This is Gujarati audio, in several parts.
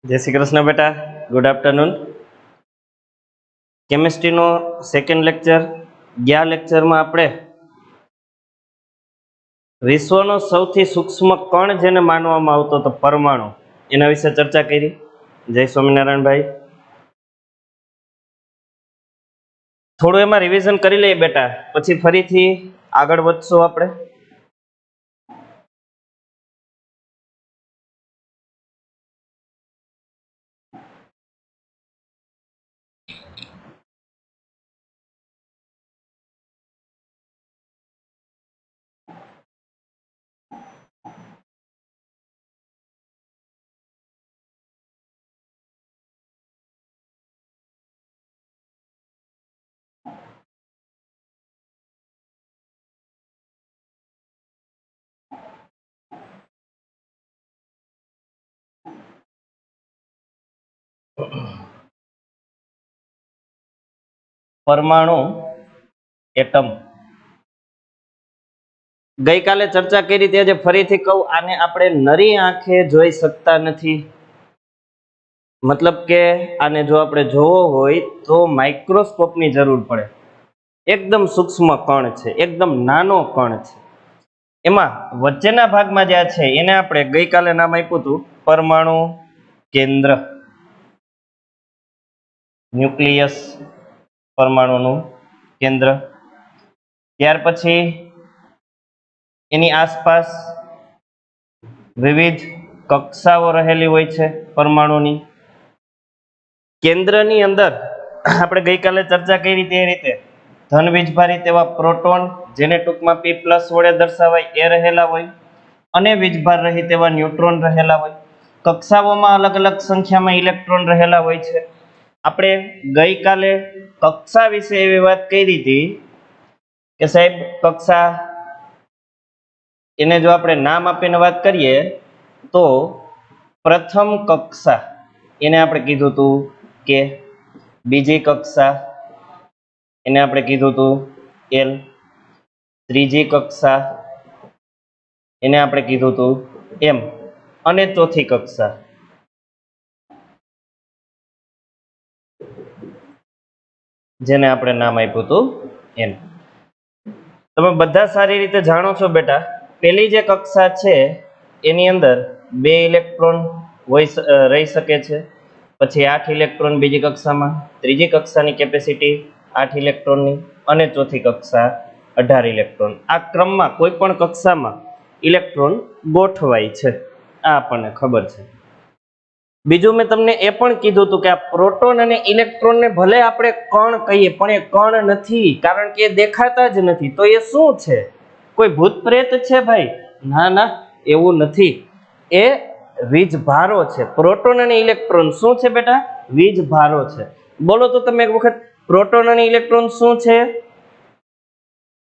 जय श्री कृष्ण बेटा, गुड आफ्टरनून। केमिस्ट्री नो सेकंड लेक्चर, ગયા લેક્ચરમાં આપણે વિશ્વનો સૌથી સૂક્ષ્મ કણ જેને માનવામાં આવતો તો પરમાણુ, એના વિશે ચર્ચા કરી। જય સ્વામિનારાયણ ભાઈ। થોડું એમાં રિવિઝન કરી લઈએ બેટા, પછી ફરીથી આગળ વધશું આપણે। પરમાણુ, એટમ, ગઈકાલે ચર્ચા કરી તે જે ફરીથી કહું, આને આપણે નરી આંખે જોઈ શકતા નથી। મતલબ કે આને જો આપણે જોવો હોય તો માઇક્રોસ્કોપની જરૂર પડે। એકદમ સૂક્ષ્મ કણ છે, એકદમ નાનો કણ છે। એમાં વચ્ચેના ભાગમાં જે છે એને આપણે ગઈકાલે નામ આપ્યું હતું પરમાણુ કેન્દ્ર, ન્યુક્લિયસ, પરમાણુનું કેન્દ્ર। ત્યાર પછી એની આસપાસ વિવિધ કક્ષાઓ રહેલી હોય છે પરમાણુની। કેન્દ્રની અંદર આપણે ગઈકાલે ચર્ચા કરી તે રીતે ધન વીજભારિત એવા પ્રોટોન, જેને ટૂંકમાં P+ વડે દર્શાવાય, એ રહેલા હોય, અને વીજભાર રહિત એવા ન્યુટ્રોન રહેલા હોય। કક્ષાઓમાં અલગ અલગ સંખ્યામાં ઇલેક્ટ્રોન રહેલા હોય છે। આપણે ગઈકાલે કક્ષા વિશે એવી વાત કરી હતી કે સાહેબ કક્ષા એને જો આપણે નામ આપીને વાત કરીએ તો પ્રથમ કક્ષા એને આપણે કીધું હતું કે, બીજી કક્ષા એને આપણે કીધું હતું L, ત્રીજી કક્ષા એને આપણે કીધું હતું M, અને ચોથી કક્ષા જેને આપણે નામ આપ્યું હતું N। તમે બધા સારી રીતે જાણો છો બેટા, પેલી જે કક્ષા છે એની અંદર 2 ઇલેક્ટ્રોન રહી શકે છે, પછી 8 ઇલેક્ટ્રોન બીજી કક્ષામાં, ત્રીજી કક્ષાની કેપેસિટી 8 ઇલેક્ટ્રોનની, અને ચોથી કક્ષા 18 ઇલેક્ટ્રોન। આ ક્રમમાં કોઈ પણ કક્ષામાં ઇલેક્ટ્રોન ગોઠવાય છે, આ આપણને ખબર છે। બીજું મેં તમને એ પણ કીધું હતું કે આ પ્રોટોન અને ઇલેક્ટ્રોનને ભલે આપણે કણ કહીએ પણ એ કણ નથી, કારણ કે એ દેખાતા જ નથી। તો એ શું છે? કોઈ ભૂત પ્રેત છે ભાઈ? ના ના, એવું નથી. એ વીજભારો છે. પ્રોટોન અને ઇલેક્ટ્રોન શું છે બેટા? વીજભારો છે. બોલો તો તમે એક વખત, પ્રોટોન અને ઇલેક્ટ્રોન શું છે?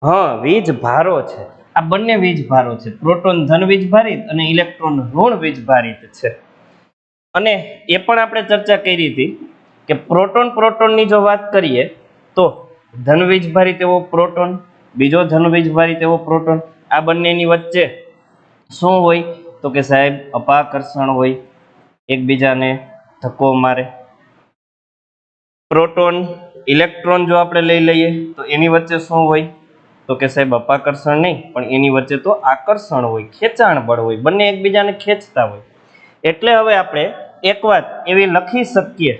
હા, વીજભારો છે. આ બંને વીજભારો છે. પ્રોટોન ધન વીજભારિત અને ઇલેક્ટ્રોન ઋણ વીજભારિત છે. અને એ પણ આપણે ચર્ચા કરી હતી કે પ્રોટોનની જો વાત કરીએ તો ધન વીજભારિત એવો પ્રોટોન, બીજો ધન વીજભારિત એવો પ્રોટોન, આ બંનેની વચ્ચે શું હોય? તો કે સાહેબ અપાકર્ષણ હોય, એકબીજાને ધક્કો મારે. પ્રોટોન ઇલેક્ટ્રોન જો આપણે લઈ લઈએ તો એની વચ્ચે શું હોય? તો કે સાહેબ અપાકર્ષણ નહીં, પણ એની વચ્ચે તો આકર્ષણ હોય, ખેંચાણ બળ હોય, બંને એકબીજાને ખેંચતા હોય. એટલે હવે આપણે એક વાત એવી લખી શકીએ,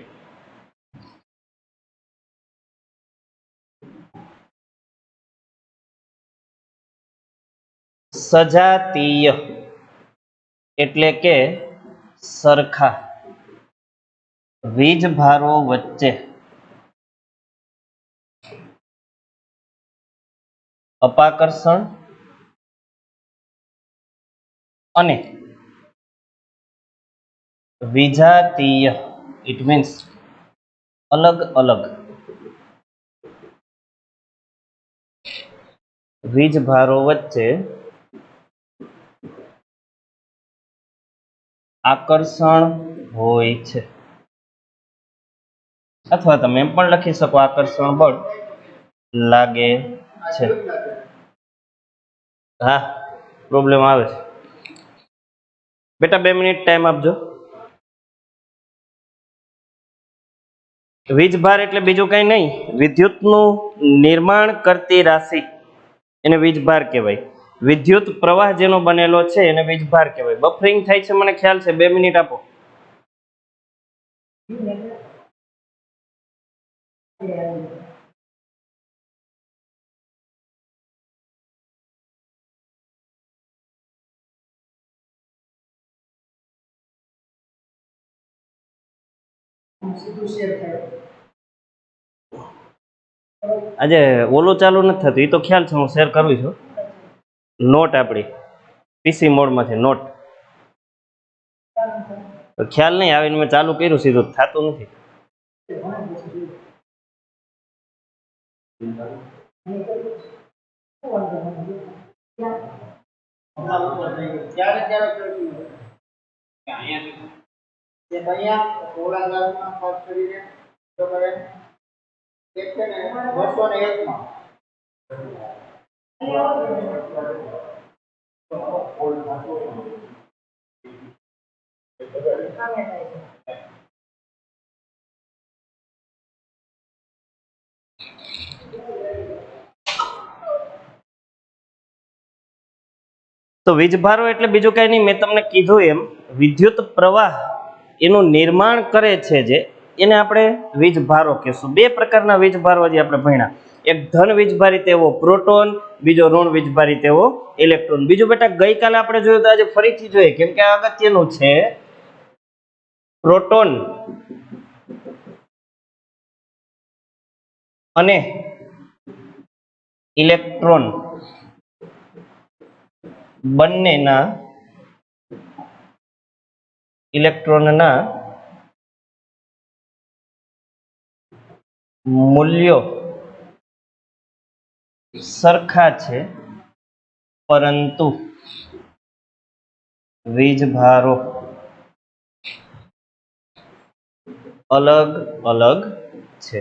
સજાતીય એટલે કે સરખા વીજભારો વચ્ચે અપાકર્ષણ અને વિજાતીય, ઇટ મીન્સ અલગ અલગ વીજભારો વચ્ચે આકર્ષણ હોય છે. અથવા તમે એમ પણ લખી શકો આકર્ષણ બળ લાગે છે. હા, પ્રોબ્લેમ આવે છે બેટા, 2 મિનિટ ટાઈમ આપજો. વીજભાર એટલે બીજું કઈ નહીં, વિદ્યુતનું નિર્માણ કરતી રાશિ, એને વીજભાર કહેવાય. વિદ્યુત પ્રવાહ જેનો બનેલો છે એને વીજભાર કહેવાય. બફરિંગ થાય છે મને ખ્યાલ છે, 2 મિનિટ આપો. આજે ઓલું ચાલુ નથી થતું, એ તો ખ્યાલ છે, હું શેર કરું છું. નોટ આપણી પીસી મોડમાંથી નોટ, ખ્યાલ નહીં આવીને મેં ચાલુ કર્યું, સીધું થતું નથી. તો વીજભારો એટલે બીજું કઈ નહીં, મેં તમને કીધું એમ વિદ્યુત પ્રવાહ એનું નિર્માણ કરે છે જે, એને આપણે વીજભારો કહેશું. 2 પ્રકારના વીજભારો હજી આપણે ભણ્યા, એક ધન વીજભારિત એવો પ્રોટોન, બીજો ઋણ વીજભારિત એવો ઇલેક્ટ્રોન. બીજું બેટા ગઈકાલે આપણે જોયું તો આજે ફરીથી જોઈએ, કેમ કે આ અગત્યનું છે. પ્રોટોન અને ઇલેક્ટ્રોન બંનેના ઇલેક્ટ્રોનના મૂલ્યો સરખા છે, પરંતુ વીજભારો અલગ અલગ છે.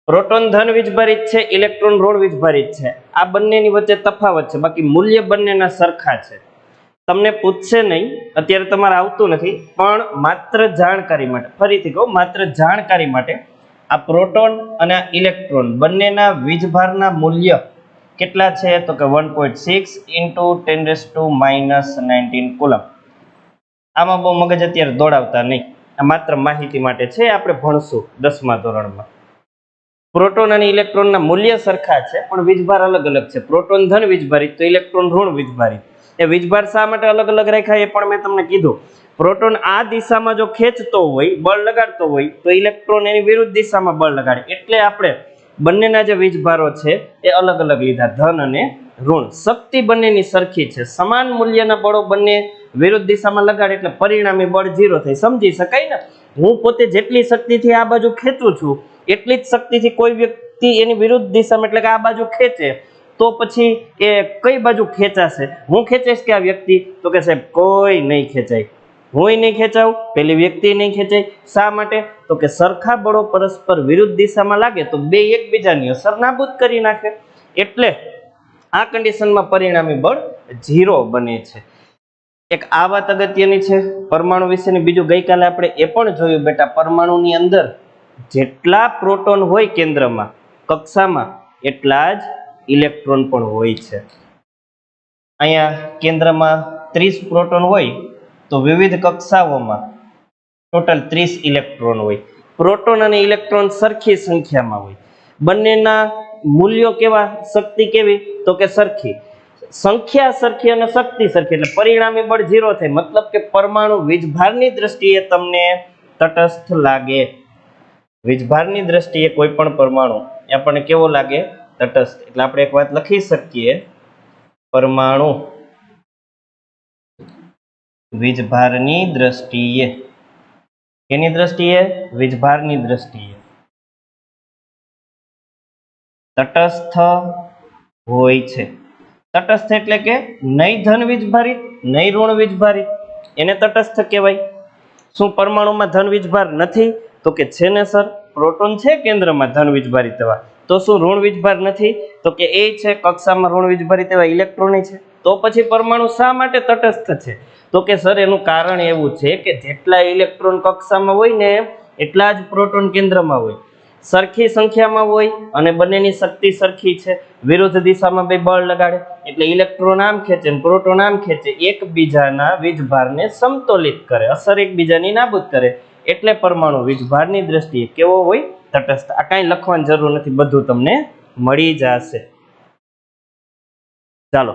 પ્રોટોન ધન વીજભારિત છે, ઇલેક્ટ્રોન ઋણ વીજભારિત છે. આ બંનેની વચ્ચે તફાવત છે, બાકી મૂલ્ય બંનેના સરખા છે. તમને પૂછશે નહીં, અત્યારે તમારે આવતું નથી, પણ માત્ર જાણકારી માટે, ફરીથી કહું, માત્ર જાણકારી માટે, આ પ્રોટોન અને આ ઇલેક્ટ્રોન બંનેના વીજભારના મૂલ્ય કેટલા છે? તો કે 1.6 × 10⁻⁻19 કુલમ. આમાં બહુ મગજ અત્યારે દોડાવતા નહીં, આ માત્ર માહિતી માટે છે, આપણે ભણશું 10મા ધોરણમાં. પ્રોટોન અને ઇલેક્ટ્રોનના મૂલ્ય સરખા છે, પણ વીજભાર અલગ અલગ છે. પ્રોટોન ધન વીજભારિત તો ઇલેક્ટ્રોન ઋણ વીજભારિત. એ વીજભાર શા માટે અલગ અલગ રાખ્યા એ પણ મેં તમને કીધું. પ્રોટોન આ દિશામાં જો ખેંચતો હોય, બળ લગાડતો હોય, તો ઇલેક્ટ્રોન એની વિરુદ્ધ દિશામાં બળ લગાડે. એટલે આપણે બંનેના જે વીજભારો છે એ અલગ અલગ લીધા, ધન અને ઋણ. શક્તિ બંનેની સરખી છે, સમાન મૂલ્યના બળો બંને વિરુદ્ધ દિશામાં લગાડે એટલે પરિણામી બળ 0 થાય. સમજી શકાય ને? હું પોતે જેટલી શક્તિથી આ બાજુ ખેંચું છું એટલી જ શક્તિથી કોઈ વ્યક્તિ એની વિરુદ્ધ દિશામાં એટલે કે આ બાજુ ખેંચે તો પછી એ કઈ બાજુ ખેંચાશે? હું ખેંચાઈશ કે આ વ્યક્તિ? તો કે સાહેબ કોઈ નહીં ખેંચાય, હુંય નહીં ખેંચાવું, પેલી વ્યક્તિ નહીં ખેંચાય. શા માટે? તો કે સરખા બળો પરસ્પર વિરુદ્ધ દિશામાં લાગે તો બે એકબીજાની અસર નાબૂદ કરી નાખે, એટલે આ કન્ડિશનમાં પરિણામી બળ 0 બને છે. એક આ વાત અગત્યની છે પરમાણુ વિશેની. બીજું ગઈકાલે આપણે એ પણ જોયું બેટા, પરમાણુની અંદર જેટલા પ્રોટોન હોય કેન્દ્રમાં કક્ષામાં એટલા જ ઇલેક્ટ્રોન પણ હોય છે. અહીંયા કેન્દ્રમાં 30 પ્રોટોન હોય તો વિવિધ કક્ષાઓમાં ટોટલ 30 ઇલેક્ટ્રોન હોય. પ્રોટોન અને ઇલેક્ટ્રોન સરખી સંખ્યામાં હોય. બંનેના મૂલ્યો કેવા, શક્તિ કેવી? તો કે સરખી. સંખ્યા સરખી અને શક્તિ સરખી એટલે પરિણામી બળ 0 થાય. મતલબ કે પરમાણુ વીજભારની દ્રષ્ટિએ તમને તટસ્થ લાગે. વીજભારની દ્રષ્ટિએ કોઈ પણ પરમાણુ આપણને કેવો લાગે? તટસ્થ. એટલે આપણે એક વાત લખી શકીએ, પરમાણુ વીજભારની દ્રષ્ટિએ, એની દ્રષ્ટિએ વીજભારની દ્રષ્ટિએ તટસ્થ હોય છે. તટસ્થ એટલે કે નહીં ધન વીજભારિત નહીં ઋણ વીજભારિત, એને તટસ્થ કહેવાય. શું પરમાણુમાં ધન વીજભાર નથી? તો કે છે ને સર, પ્રોટોન છે કેન્દ્રમાં ધન વીજભારિત એવા. તો શું ઋણ વીજભાર નથી? તો કે એ છે, કક્ષામાં ઋણ વીજભારિત એવા ઇલેક્ટ્રોન છે. તો પછી પરમાણુ શા માટે તટસ્થ છે? તો કે સર એનું કારણ એવું છે કે જેટલા ઇલેક્ટ્રોન કક્ષામાં હોય ને એટલા જ પ્રોટોન કેન્દ્રમાં હોય, સરખી સંખ્યામાં હોય અને બંનેની શક્તિ સરખી છે. વિરુદ્ધ દિશામાં બે બળ લગાડે એટલે ઇલેક્ટ્રોન આમ ખેંચે અને પ્રોટોન આમ ખેંચે, એકબીજાના વીજભારને સમતોલિત કરે, અસર એકબીજાની નાબૂદ કરે. એટલે પરમાણુ વીજભારની દ્રષ્ટિએ કેવો હોય? તટસ્થ. આ કાંઈ લખવાની જરૂર નથી, બધું તમને મળી જશે. ચાલો,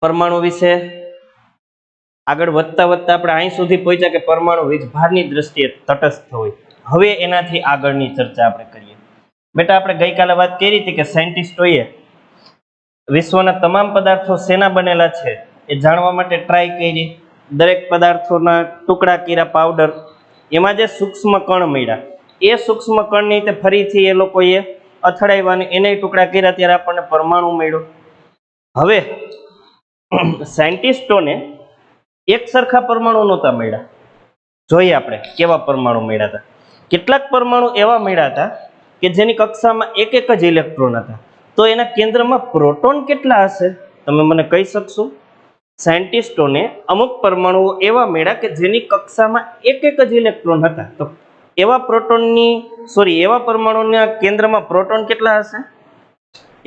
પરમાણુ વિશે આગળ વધતા વધતા આપણે અહીં સુધી પહોંચ્યા કે પરમાણુ વીજભારની દ્રષ્ટિએ તટસ્થ હોય. હવે એનાથી આગળની ચર્ચા આપણે કરીએ. બેટા આપણે ગઈકાલે વાત કરી હતી કે સાયન્ટિસ્ટોએ વિશ્વના તમામ પદાર્થો શેના બનેલા છે એ જાણવા માટે ટ્રાય કરી. દરેક પદાર્થોના ટુકડા કર્યા, પાવડર, એમાં જે સૂક્ષ્મ કણ મળ્યા એ સૂક્ષ્મ કણની તે ફરીથી એ લોકોએ અથડાવ્યા અને એને ટુકડા કર્યા, ત્યારે આપણને પરમાણુ મળ્યો. હવે સાયન્ટિસ્ટોને એક સરખા પરમાણુ નહોતા મળ્યા. જોઈએ આપણે કેવા પરમાણુ મળ્યા હતા. કેટલાક પરમાણુ એવા મળ્યા હતા કે જેની કક્ષામાં એક એક જ ઇલેક્ટ્રોન હતા. તો એના કેન્દ્રમાં પ્રોટોન કેટલા હશે તમે મને કહી શકશો? સાયન્ટિસ્ટોને અમુક પરમાણુઓ એવા મળ્યા કે જેની કક્ષામાં એક એક જ ઇલેક્ટ્રોન હતા. તો એવા એવા પરમાણુના કેન્દ્રમાં પ્રોટોન કેટલા હશે?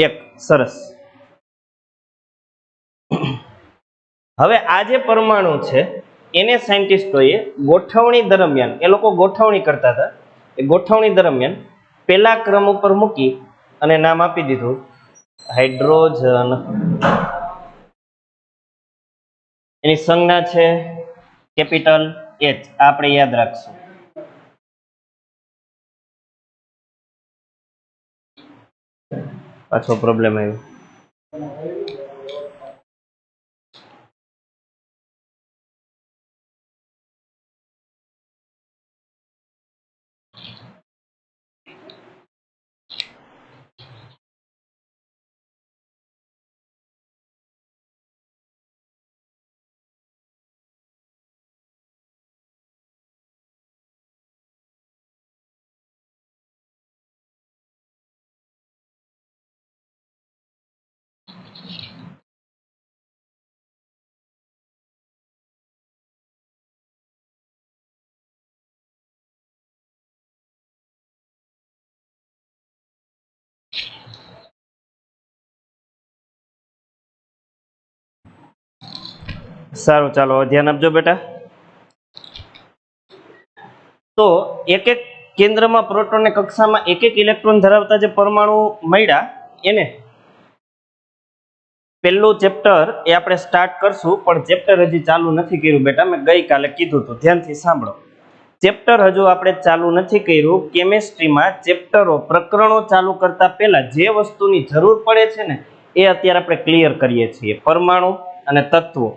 1. સરસ. હવે આ જે પરમાણુ છે એને સાયન્ટિસ્ટોએ ગોઠવણી દરમિયાન, એ લોકો ગોઠવણી કરતા હતા, એ ગોઠવણી દરમિયાન પહેલા ક્રમ ઉપર મૂકી અને નામ આપી દીધું હાઇડ્રોજન. એની સંજ્ઞા છે કેપિટલ H. આપણે યાદ રાખશું. પાછો પ્રોબ્લેમ આવ્યો. સારું, ચાલો ધ્યાન આપજો બેટા. તો એક એક કેન્દ્રમાં પ્રોટોન ને કક્ષામાં એક એક ઇલેક્ટ્રોન ધરાવતા જે પરમાણુ મળ્યા એને પહેલું ચેપ્ટર એ આપણે સ્ટાર્ટ કરશું, પણ ચેપ્ટર હજી ચાલુ નથી કર્યું બેટા, મેં ગઈકાલે કીધું હતું, ધ્યાનથી સાંભળો. ચેપ્ટર હજુ આપણે ચાલુ નથી કર્યું. કેમેસ્ટ્રીમાં ચેપ્ટરો પ્રકરણો ચાલુ કરતા પહેલા જે વસ્તુની જરૂર પડે છે ને એ અત્યારે આપણે ક્લિયર કરીએ છીએ, પરમાણુ અને તત્વો.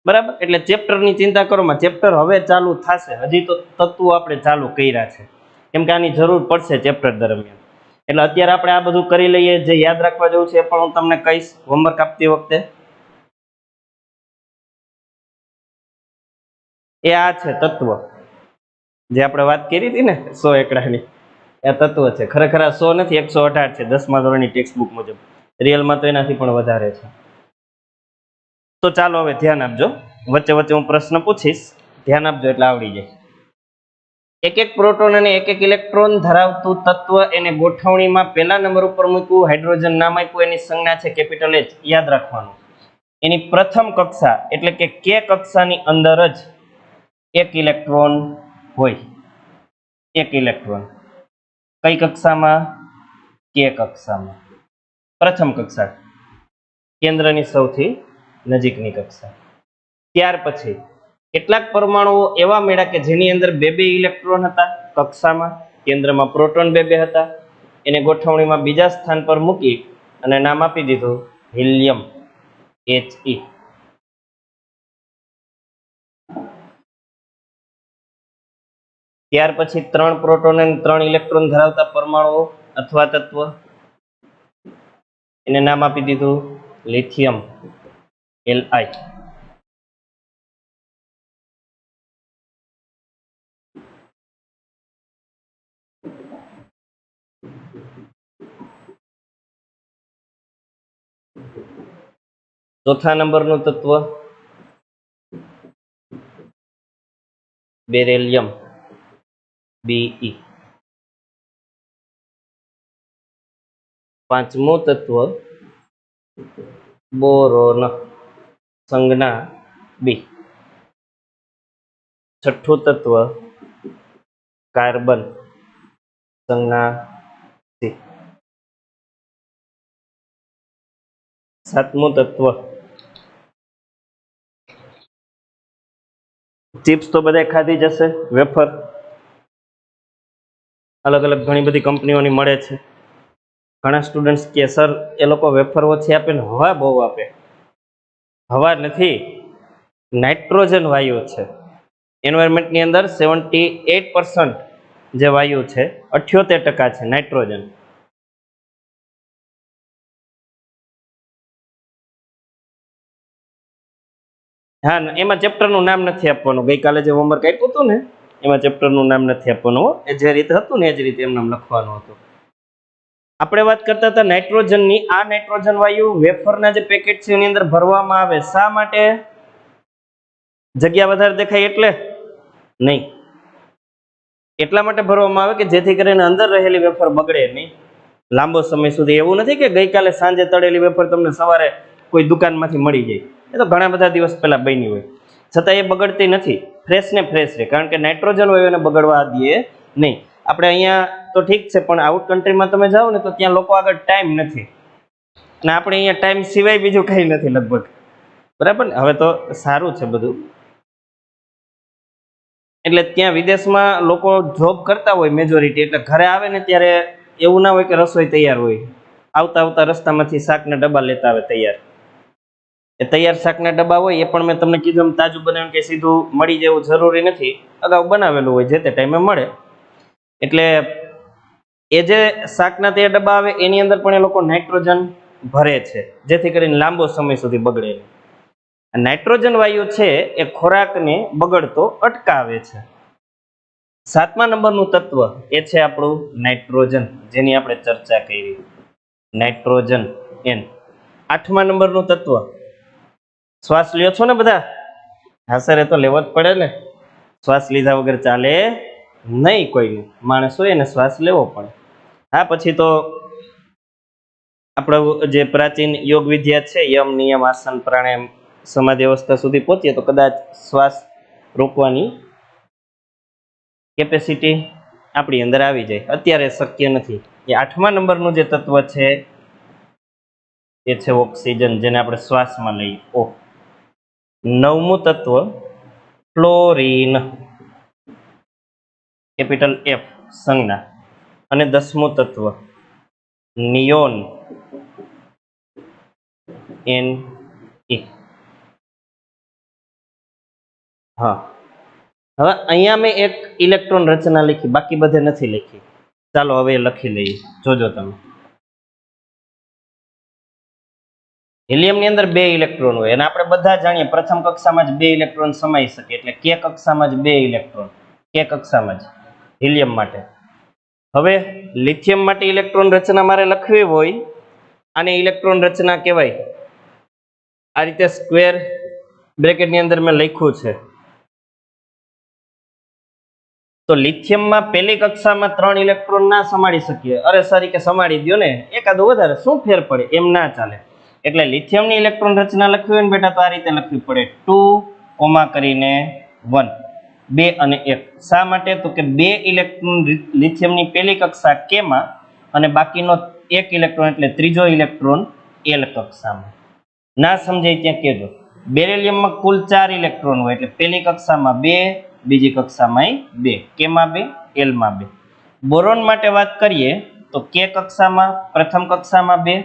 બરાબર, એટલે ચેપ્ટરની ચિંતા કરોમાં, ચેપ્ટર હવે ચાલુ થશે, હજી તો તત્વો આપણે ચાલુ કર્યા છે, કેમ કે આની જરૂર પડશે ચેપ્ટર દરમિયાન. એટલે અત્યારે આપણે આ બધું કરી લઈએ. જે યાદ રાખવા જેવું છે એ પણ હું તમને કહીશ હોમવર્ક આપતી વખતે. એ આ છે તત્વ, જે આપણે વાત કરી હતી ને 100 એકડાની, એ તત્વ છે. ખરેખર આ 100 નથી, 118 છે 10મા ધોરણની ટેક્સ્ટ બુક મુજબ. રિયલમાં તો એનાથી પણ વધારે છે. તો ચાલો હવે ધ્યાન આપજો, વચ્ચે વચ્ચે હું પ્રશ્ન પૂછીશ, ધ્યાન આપજો એટલે આવડી જાય. એક એક પ્રોટોન અને એક એક ઇલેક્ટ્રોન ધરાવતું તત્વ એને ગોઠવણીમાં પહેલા નંબર ઉપર મૂક્યું, હાઇડ્રોજન નામ આપ્યું, એની સંજ્ઞા છે કેપિટલ H. યાદ રાખવાનું, એની પ્રથમ કક્ષા એટલે કે કે કક્ષાની અંદર જ એક ઇલેક્ટ્રોન હોય. એક ઇલેક્ટ્રોન કઈ કક્ષામાં? કે કક્ષામાં. પ્રથમ કક્ષા, કેન્દ્રની સૌથી નજીકની કક્ષા. ત્યાર પછી કેટલાક પરમાણુઓ એવા મળ્યા કે જેની અંદર બે બે ઇલેક્ટ્રોન હતા કક્ષામાં, કેન્દ્રમાં પ્રોટોન બે બે હતા. એને ગોઠવણીમાં બીજા સ્થાન પર મૂકી અને નામ આપી દીધું હિલિયમ, He. ત્યાર પછી 3 પ્રોટોન અને 3 ઇલેક્ટ્રોન ધરાવતા પરમાણુઓ અથવા તત્વ, એને નામ આપી દીધું લિથિયમ, Li. ચોથા નંબરનું તત્વ બેરિલિયમ, Be. પાંચમું તત્વ બોરોન, સંજ્ઞા B. છઠ્ઠું તત્વ કાર્બન, સંજ્ઞા C. સાતમું તત્વ, ચિપ્સ તો બધા ખાધી જશે, વેફર. અલગ અલગ ઘણી બધી કંપનીઓની મળે છે. ઘણા સ્ટુડન્ટ્સ કે સર એ લોકો વેફર ઓછી આપે ને હવા બહુ આપે. હવા નથી, નાઇટ્રોજન વાયુ છે. એન્વાયરમેન્ટની અંદર 78% જે વાયુ છે, 78% છે નાઇટ્રોજન. હા, એમાં ચેપ્ટરનું નામ નથી આપવાનું. ગઈકાલે જે હોમવર્ક આપ્યું હતું ને એમાં ચેપ્ટરનું નામ નથી આપવાનું. એ જે રીતે હતું ને એ જ રીતે એમ નામ લખવાનું હતું. આપણે વાત કરતા હતા નાઇટ્રોજનની. આ નાઇટ્રોજન વાયુ વેફરના જે પેકેટ છે એની અંદર ભરવામાં આવે. શા માટે? જગ્યા વધારે દેખાય એટલે નહીં, એટલા માટે ભરવામાં આવે કે જેથી કરીને અંદર રહેલી વેફર બગડે નહીં લાંબો સમય સુધી. એવું નથી કે ગઈકાલે સાંજે તળેલી વેફર તમને સવારે કોઈ દુકાનમાંથી મળી જાય. એ તો ઘણા બધા દિવસ પહેલા બની હોય, છતાં એ બગડતી નથી, ફ્રેશ ને ફ્રેશ રહે, કારણ કે નાઇટ્રોજન હોય એને બગડવા દે નહીં. આપણે અહીંયા તો ઠીક છે, પણ આઉટ કન્ટ્રીમાં તમે જાઓ ને તો ત્યાં લોકો આગળ ટાઈમ નથી, અને આપણે અહીંયા ટાઈમ સિવાય બીજું કંઈ નથી લગભગ. બરાબર ને? હવે તો સારું છે બધું. એટલે ત્યાં વિદેશમાં લોકો જોબ કરતા હોય મેજોરિટી, એટલે ઘરે આવે ને ત્યારે એવું ના હોય કે રસોઈ તૈયાર હોય. આવતા આવતા રસ્તામાંથી શાકના ડબ્બા લેતા આવે તૈયાર. એ તૈયાર શાકના ડબ્બા હોય એ પણ મેં તમને કીધું એમ તાજું બનાવ્યું કે સીધું મળી જવું જરૂરી નથી, અગાઉ બનાવેલું હોય, જે તે ટાઈમે મળે. એટલે એ જે શાકના તે ડબ્બા આવે એની અંદર પણ એ લોકો નાઇટ્રોજન ભરે છે, જેથી કરીને લાંબો સમય સુધી બગડે નહીં. નાઇટ્રોજન વાયુ છે એ ખોરાકને બગડતો અટકાવે છે. સાતમા નંબરનું તત્વ એ છે આપણું નાઇટ્રોજન, જેની આપણે ચર્ચા કરી, નાઇટ્રોજન N. આઠમા નંબરનું તત્વ, શ્વાસ લ્યો છો ને બધા? હા સર, એ તો લેવો જ પડે ને, શ્વાસ લીધા વગર ચાલે નહીં કોઈને. માણસ હોય એને શ્વાસ લેવો પડે. હા, પછી તો આપણો જે પ્રાચીન યોગ વિદ્યા છે, યમ નિયમ આસન પ્રાણાયામ સમાધિ અવસ્થા સુધી પહોંચીએ તો કદાચ શ્વાસ રોકવાની કેપેસિટી આપણી અંદર આવી જાય. અત્યારે શક્ય નથી. એ આઠમા નંબરનું જે તત્વ છે એ છે ઓક્સિજન, જેને આપણે શ્વાસમાં લઈએ. ઓ. નવમું તત્વ ફ્લોરિન. કેપિટલ એફ સંજ્ઞા અને 10મું તત્વ નિયોન એન એ. હા, હવે અહીંયા મેં એક ઇલેક્ટ્રોન રચના લખી, બાકી બધે નથી લખી. ચાલો હવે લખી લઈએ, જોજો તમે. હિલિયમની અંદર 2 ઇલેક્ટ્રોન હોય અને આપણે બધા જાણીએ પ્રથમ કક્ષામાં જ 2 ઇલેક્ટ્રોન સમાઈ શકે, એટલે કે કક્ષામાં જ 2 ઇલેક્ટ્રોન, કે કક્ષામાં જ હિલિયમ માટે. હવે લિથિયમ માટે ઇલેક્ટ્રોન રચના મારે લખવી હોય, આને ઇલેક્ટ્રોન રચના કહેવાય. આ રીતે સ્ક્વેર બ્રેકેટની અંદર મેં લખ્યું છે. તો લિથિયમમાં પહેલી કક્ષામાં 3 ઇલેક્ટ્રોન ના સમાડી શકીએ. અરે સર કે સમાડી દો ને, એકાદો વધારે, શું ફેર પડે, એમ ના ચાલે. એટલે લિથિયમની ઇલેક્ટ્રોન રચના લખવી હોય ને બેટા, તો આ રીતે લખવી પડે, 2 કરીને 1, 2 અને 1. શા માટે? તો કે 2 ઇલેક્ટ્રોન લિથિયમની પહેલી કક્ષા કેમાં અને બાકીનો 1 ઇલેક્ટ્રોન એટલે ત્રીજો ઇલેક્ટ્રોન એલ કક્ષામાં. ના સમજાય ત્યાં કહેજો. બેરિલિયમમાં કુલ 4 ઇલેક્ટ્રોન હોય, એટલે પહેલી કક્ષામાં 2, બીજી કક્ષામાં 2, કેમાં 2, એલમાં 2. બોરોન માટે વાત કરીએ તો કે કક્ષામાં પ્રથમ કક્ષામાં 2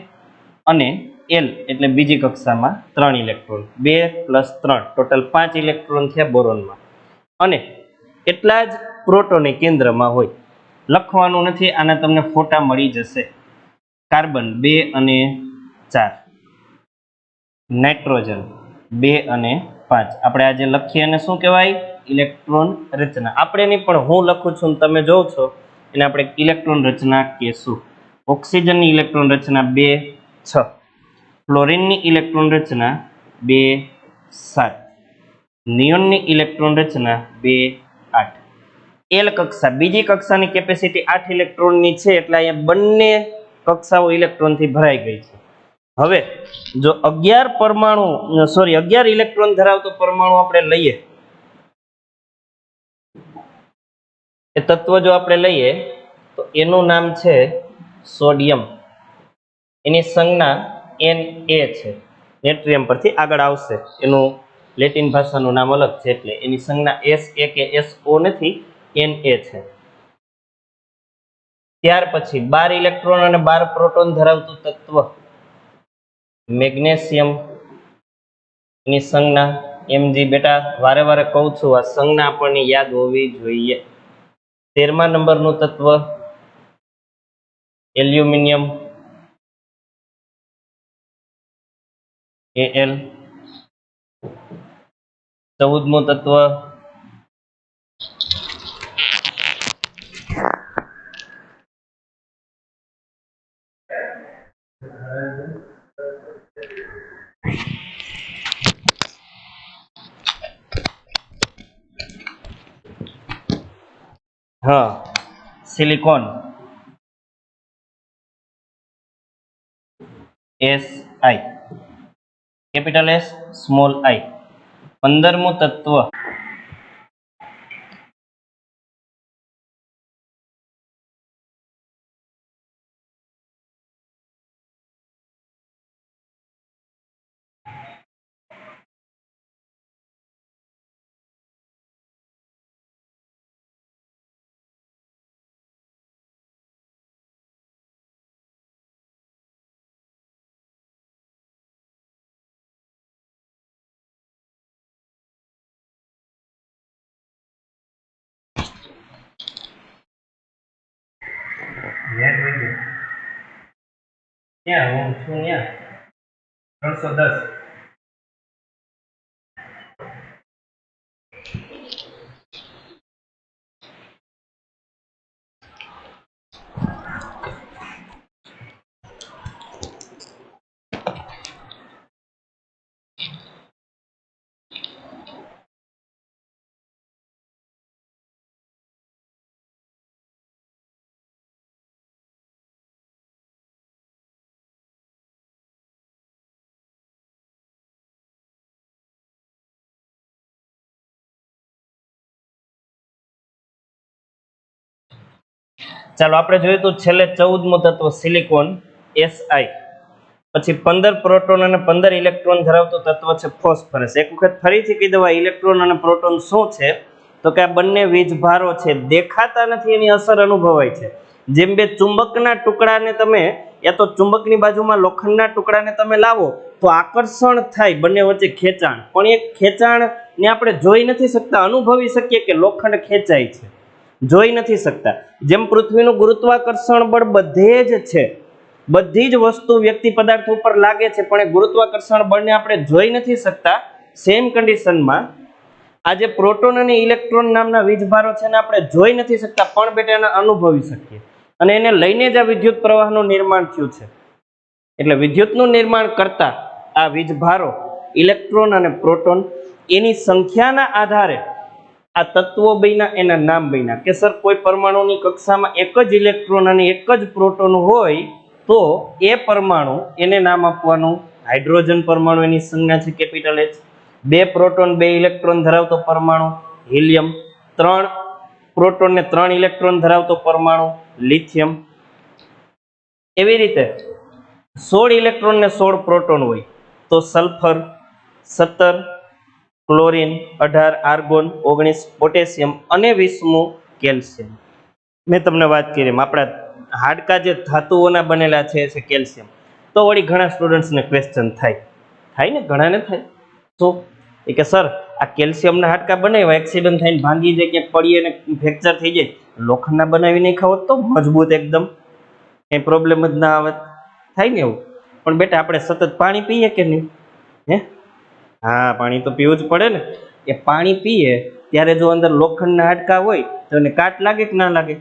અને એલ એટલે બીજી કક્ષામાં 3 ઇલેક્ટ્રોન, 2 + 3 ટોટલ 5 ઇલેક્ટ્રોન થયા બોરોનમાં. અને એટલા જ પ્રોટોન કેન્દ્રમાં હોય. લખવાનું નથી, આના તમને ફોટા મળી જશે. કાર્બન 2 અને 4, નાઇટ્રોજન 2 અને 5. આપણે આજે લખીએ અને શું કહેવાય? ઇલેક્ટ્રોન રચના. આપણે નહીં પણ હું લખું છું તમે જોવ છો એને આપણે ઇલેક્ટ્રોન રચના કહેશું. ઓક્સિજનની ઇલેક્ટ્રોન રચના 2, 6. ફ્લોરિનની ઇલેક્ટ્રોન રચના 2, 7. નિયોનની ઇલેક્ટ્રોન રચના 2, 8. એલ કક્ષા, બીજી કક્ષાની કેપેસિટી 8 ઇલેક્ટ્રોનની છે, એટલે અહીંયા બંને કક્ષાઓ ઇલેક્ટ્રોનથી ભરાઈ ગઈ છે. હવે જો 11 ઇલેક્ટ્રોન ધરાવતો પરમાણુ આપણે લઈએ, એ તત્વ જો આપણે લઈએ તો એનું નામ છે સોડિયમ. એની સંજ્ઞા Na છે. નેટ્રિયમ પરથી આગળ આવશે, એનું લેટિન ભાષાનું નામ અલગ છે, એટલે એની સંજ્ઞા SA કે SO નથી, Na છે. ત્યાર પછી 12 ઇલેક્ટ્રોન અને 12 પ્રોટોન ધરાવતું તત્વ મેગ્નેશિયમ. એની સંજ્ઞા Mg. બેટા વારે વારે કહું છું, આ સંજ્ઞા આપણને યાદ હોવી જોઈએ. 13મા નંબરનું તત્વ એલ્યુમિનિયમ, Al. 14મું તત્વ silicon, Si. Capital S small I. 15મું તત્વ ક્યાં હું છું? ત્યાં 310. ચાલો આપણે જોઈએ તો છેલ્લે 14મું તત્વ સિલિકોન Si. પછી 15 પ્રોટોન અને 15 ઇલેક્ટ્રોન ધરાવતું તત્વ છે ફોસ્ફરસ. એક વખત ફરીથી કહી દઉં, ઇલેક્ટ્રોન અને પ્રોટોન શું છે તો કે આ બંને વીજભારો છે દેખાતા નથી, એની અસર અનુભવાય છે. જેમ બે ચુંબકના ટુકડાને તમે યા તો ચુંબકની બાજુમાં લોખંડના ટુકડાને તમે લાવો તો આકર્ષણ થાય, બંને વચ્ચે ખેંચાણ, પણ એ ખેંચાણને આપણે જોઈ નથી શકતા, અનુભવી શકીએ કે લોખંડ ખેંચાય છે, જોઈ નથી શકતા. જેમ પૃથ્વીનું ગુરુત્વાકર્ષણ બળ બધે જ છે, બધી જ વસ્તુ વ્યક્તિ પદાર્થ ઉપર લાગે છે, પણ એ ગુરુત્વાકર્ષણ બળને આપણે જોઈ નથી શકતા. સેમ કન્ડિશનમાં આ જે પ્રોટોન અને ઇલેક્ટ્રોન નામના વીજભારો છે ને આપણે જોઈ નથી શકતા, પણ બેટા એને અનુભવી શકીએ, અને એને લઈને જ આ વિદ્યુત પ્રવાહનું નિર્માણ થયું છે. એટલે વિદ્યુતનું નિર્માણ કરતા આ વીજભારો ઇલેક્ટ્રોન અને પ્રોટોન, એની સંખ્યાના આધારે આ તત્વો બન્યા, એના નામ બન્યા. કે સર કોઈ પરમાણુની કક્ષામાં એક જ ઇલેક્ટ્રોન અને એક જ પ્રોટોન હોય તો એ પરમાણુ એને નામ આપવાનું હાઇડ્રોજન પરમાણુ, એની સંજ્ઞા છે કેપિટલ H. 2 પ્રોટોન 2 ઇલેક્ટ્રોન ધરાવતો પરમાણુ હિલિયમ, 3 પ્રોટોન ને 3 ઇલેક્ટ્રોન ધરાવતો પરમાણુ લિથિયમ. એવી રીતે 16 ઇલેક્ટ્રોન ને 16 પ્રોટોન હોય તો સલ્ફર, 17 ક્લોરીન, 18 આર્ગોન, 19 પોટેશિયમ અને 20મું કેલ્શિયમ. મેં તમને વાત કરી એમ આપણા હાડકા જે ધાતુઓના બનેલા છે કેલ્શિયમ. તો વળી ઘણા સ્ટુડન્ટ્સને ક્વેશ્ચન થાય ને, ઘણાને થાય. તો એ કે સર આ કેલ્શિયમના હાડકા બનાવ્યા, એક્સિડન્ટ થઈને ભાંગી જાય, ક્યાંક પડીએ ને ફ્રેક્ચર થઈ જાય, લોખંડના બનાવી નહીં ખાવ તો મજબૂત એકદમ, કંઈ પ્રોબ્લેમ જ ના આવે, થાય ને એવું. પણ બેટા આપણે સતત પાણી પીએ કે નહીં? હે, હા, પાણી તો પીવું જ પડે ને. એ પાણી પીએ ત્યારે જો અંદર લોખંડના હાડકા હોય તો એને કાટ લાગે કે ના લાગે?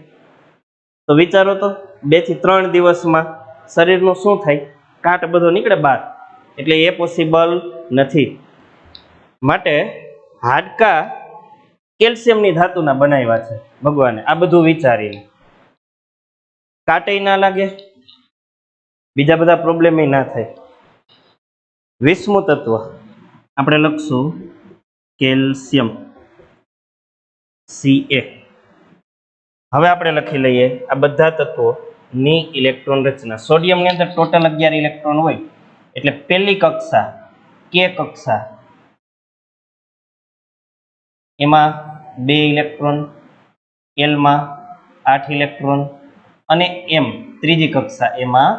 તો વિચારો તો 2 થી 3 દિવસમાં શરીરનું શું થાય? કાટ બધો નીકળે બહાર. એટલે એ પોસિબલ નથી. માટે હાડકા કેલ્શિયમની ધાતુના બનાવ્યા છે ભગવાને, આ બધું વિચારીને. કાટેય ના લાગે, બીજા બધા પ્રોબ્લેમ ના થાય. 20મું તત્વ આપણે લખશું કેલ્શિયમ, Ca. હવે આપણે લખી લઈએ આ બધા તત્વોની ઇલેક્ટ્રોન રચના. સોડિયમની અંદર ટોટલ 11 ઇલેક્ટ્રોન હોય, એટલે પહેલી કક્ષા કે કક્ષા એમાં 2 ઇલેક્ટ્રોન, એલમાં 8 ઇલેક્ટ્રોન, અને એમ ત્રીજી કક્ષા એમાં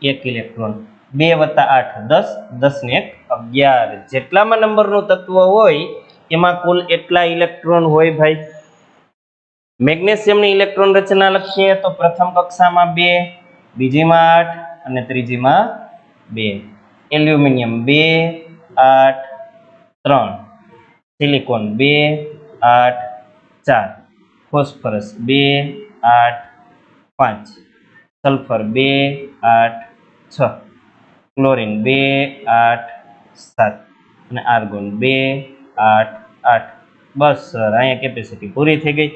1 ઇલેક્ટ્રોન. 2 + 8 10, 10 ને 1 11. જેટલામાં નંબરનું તત્વ હોય એમાં કુલ એટલા ઇલેક્ટ્રોન હોય ભાઈ. મેગ્નેશિયમની ઇલેક્ટ્રોન રચના લખીએ તો પ્રથમ કક્ષામાં 2, બીજીમાં 8 અને ત્રીજીમાં 2. Aluminium 2 8 3, silicon 2 8 4, phosphorus 2 8 5, sulphur 2 8 6, chlorine 2 8 7 અને આર્ગોન 2 8 8. બસ સર, અહીંયા કેપેસિટી પૂરી થઈ ગઈ.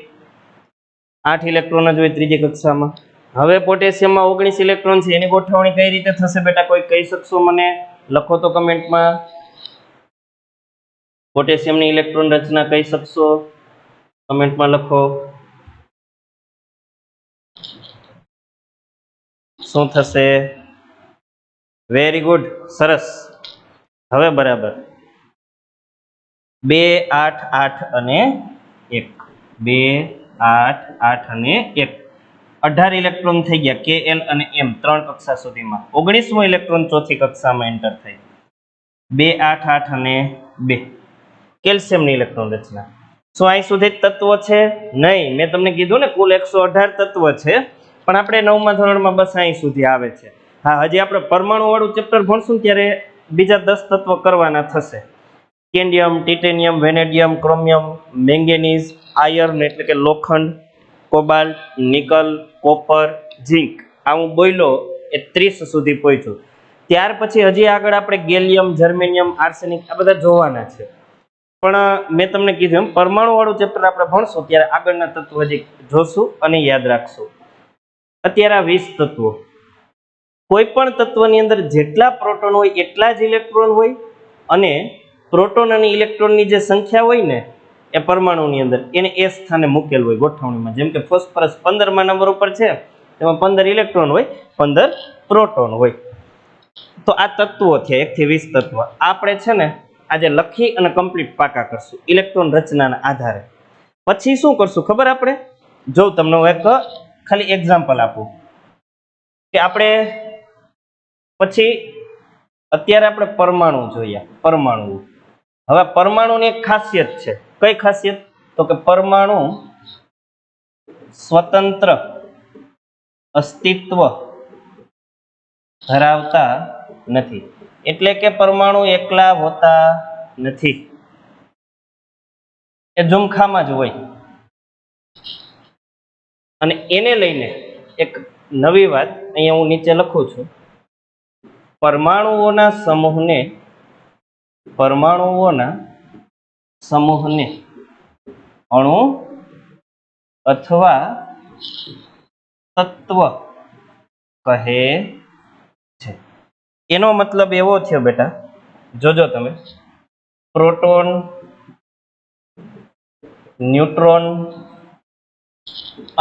8 ઇલેક્ટ્રોન જ હોય ત્રીજી કક્ષામાં. હવે પોટેશિયમમાં 19 ઇલેક્ટ્રોન છે, એની ગોઠવણી કઈ રીતે થશે બેટા? કોઈ કહી શકશો મને? લખો તો કમેન્ટમાં. પોટેશિયમની ઇલેક્ટ્રોન રચના કહી શકશો? કમેન્ટમાં લખો. શું થશે? વેરી ગુડ, સરસ. હવે બરાબર 2 8 8 અને 1, 2 8 8 અને 1, 18 ઇલેક્ટ્રોન થઈ ગયા Kl અને M 3 કક્ષા સુધીમાં. 19મો ઇલેક્ટ્રોન ચોથી કક્ષામાં એન્ટર થઈ. 2 8 8 અને 2 કેલ્શિયમની ઇલેક્ટ્રોન રચના. શું અહીં સુધી તત્વો છે? નહીં, મેં તમને કીધું ને કુલ 118 તત્વ છે, પણ આપણે 9મા ધોરણમાં બસ અહીં સુધી આવે છે. હા, હજી આપણે પરમાણુ વાળું ચેપ્ટર ભણશું ત્યારે બીજા 10 તત્વ કરવાના થશે. Scandium, titanium, vanadium, chromium, manganese, iron એટલે કે લોખંડ, કોબાલ્ટ, નિકલ, કોપર, ઝિંક. આ હું બોલ્યો એ 30 સુધી પહોંચ્યું. ત્યાર પછી હજી આગળ આપણે ગેલિયમ, જર્મેનિયમ, આર્સેનિક આ બધા જોવાના છે. પણ મેં તમને કીધું એમ પરમાણુ વાળું ચેપ્ટર આપણે ભણશું ત્યારે આગળના તત્વો હજી જોશું અને યાદ રાખશું. અત્યારે આ 20 તત્વો. કોઈ પણ તત્વની અંદર જેટલા પ્રોટોન હોય એટલા જ ઇલેક્ટ્રોન હોય, અને પ્રોટોન અને ઇલેક્ટ્રોનની જે સંખ્યા હોય ને એ પરમાણુની અંદર એને એ સ્થાને મૂકેલ હોય ગોઠવણીમાં. જેમ કે ફોસ્ફરસ 15મા નંબર ઉપર છે, એમાં 15 ઇલેક્ટ્રોન હોય, 15 પ્રોટોન હોય. તો આ તત્વો થયા 1 થી 20 તત્વ. આપણે છે ને આજે લખી અને કમ્પ્લીટ પાકા કરશું ઇલેક્ટ્રોન રચનાના આધારે. પછી શું કરશું ખબર આપણે? જો તમને હું એક ખાલી એક્ઝામ્પલ આપું કે આપણે પછી અત્યારે આપણે પરમાણુ જોઈએ. પરમાણુ, હવે પરમાણુની એક ખાસિયત છે. કઈ ખાસિયત? તો કે પરમાણુ સ્વતંત્ર અસ્તિત્વ ધરાવતા નથી. એટલે કે પરમાણુ એકલા હોતા નથી, એ ઝુમખામાં જ હોય. અને એને લઈને એક નવી વાત અહીંયા હું નીચે લખું છું. પરમાણુઓના સમૂહને અણુ અથવા તત્વ કહે છે. એનો મતલબ એવો છે બેટા, જોજો તમે, પ્રોટોન, ન્યુટ્રોન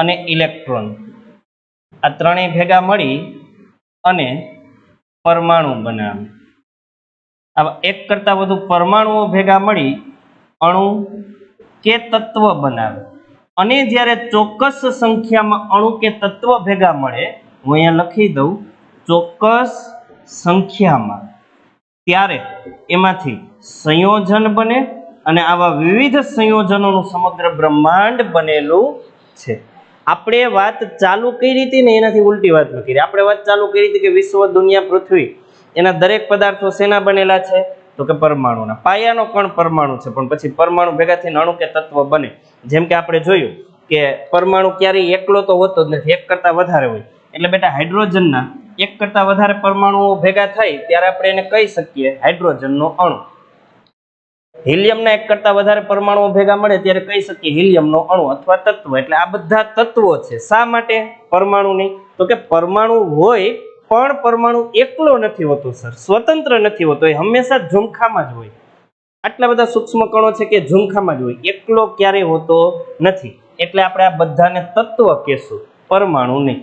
અને ઇલેક્ટ્રોન આ ત્રણેય ભેગા મળી અને પરમાણુ બનાવે. આવા એક કરતા વધુ પરમાણુઓ ભેગા મળી અણુ કે તત્વ બનાવે. અને જ્યારે ચોક્કસ સંખ્યામાં અણુ કે તત્વ ભેગા મળે, હું અહીંયા લખી દઉં ચોક્કસ સંખ્યામાં, ત્યારે એમાંથી સંયોજન બને અને આવા વિવિધ સંયોજનોનું સમગ્ર બ્રહ્માંડ બનેલું છે. આપણે વાત ચાલુ કરી હતી ને એનાથી ઉલટી વાત ન કરી. આપણે વાત ચાલુ કરી હતી કે વિશ્વ, દુનિયા, પૃથ્વી એના દરેક પદાર્થો શેના બનેલા છે? તો કે પરમાણુના. પાયાનો કણ પરમાણુ છે, પણ પછી પરમાણુ ભેગા થઈને અણુ કે તત્વ બને. જેમ કે આપણે જોયું કે પરમાણુ ક્યારેય એકલો તો હોતો જ નથી, એક કરતા વધારે હોય. એટલે બેટા હાઇડ્રોજનના એક કરતા વધારે પરમાણુઓ ભેગા થાય ત્યારે આપણે એને કહી શકીએ હાઇડ્રોજનનો અણુ. હિલિયમના એક કરતા વધારે પરમાણુઓ ભેગા મળે ત્યારે કહી શકીએ હિલિયમનો અણુ અથવા તત્વ. એટલે આ બધા તત્વો છે. શા માટે પરમાણુ નહીં? તો કે પરમાણુ હોય પણ પરમાણુ એકલો નથી હોતો સર, સ્વતંત્ર નથી હોતો, એ હંમેશા ઝુમખામાં જ હોય. આટલા બધા સૂક્ષ્મ કણો છે કે ઝુમખામાં જ હોય, એકલો ક્યારેય હોતો નથી. એટલે આપણે આ બધાને તત્વ કહેશું, પરમાણુ નહીં.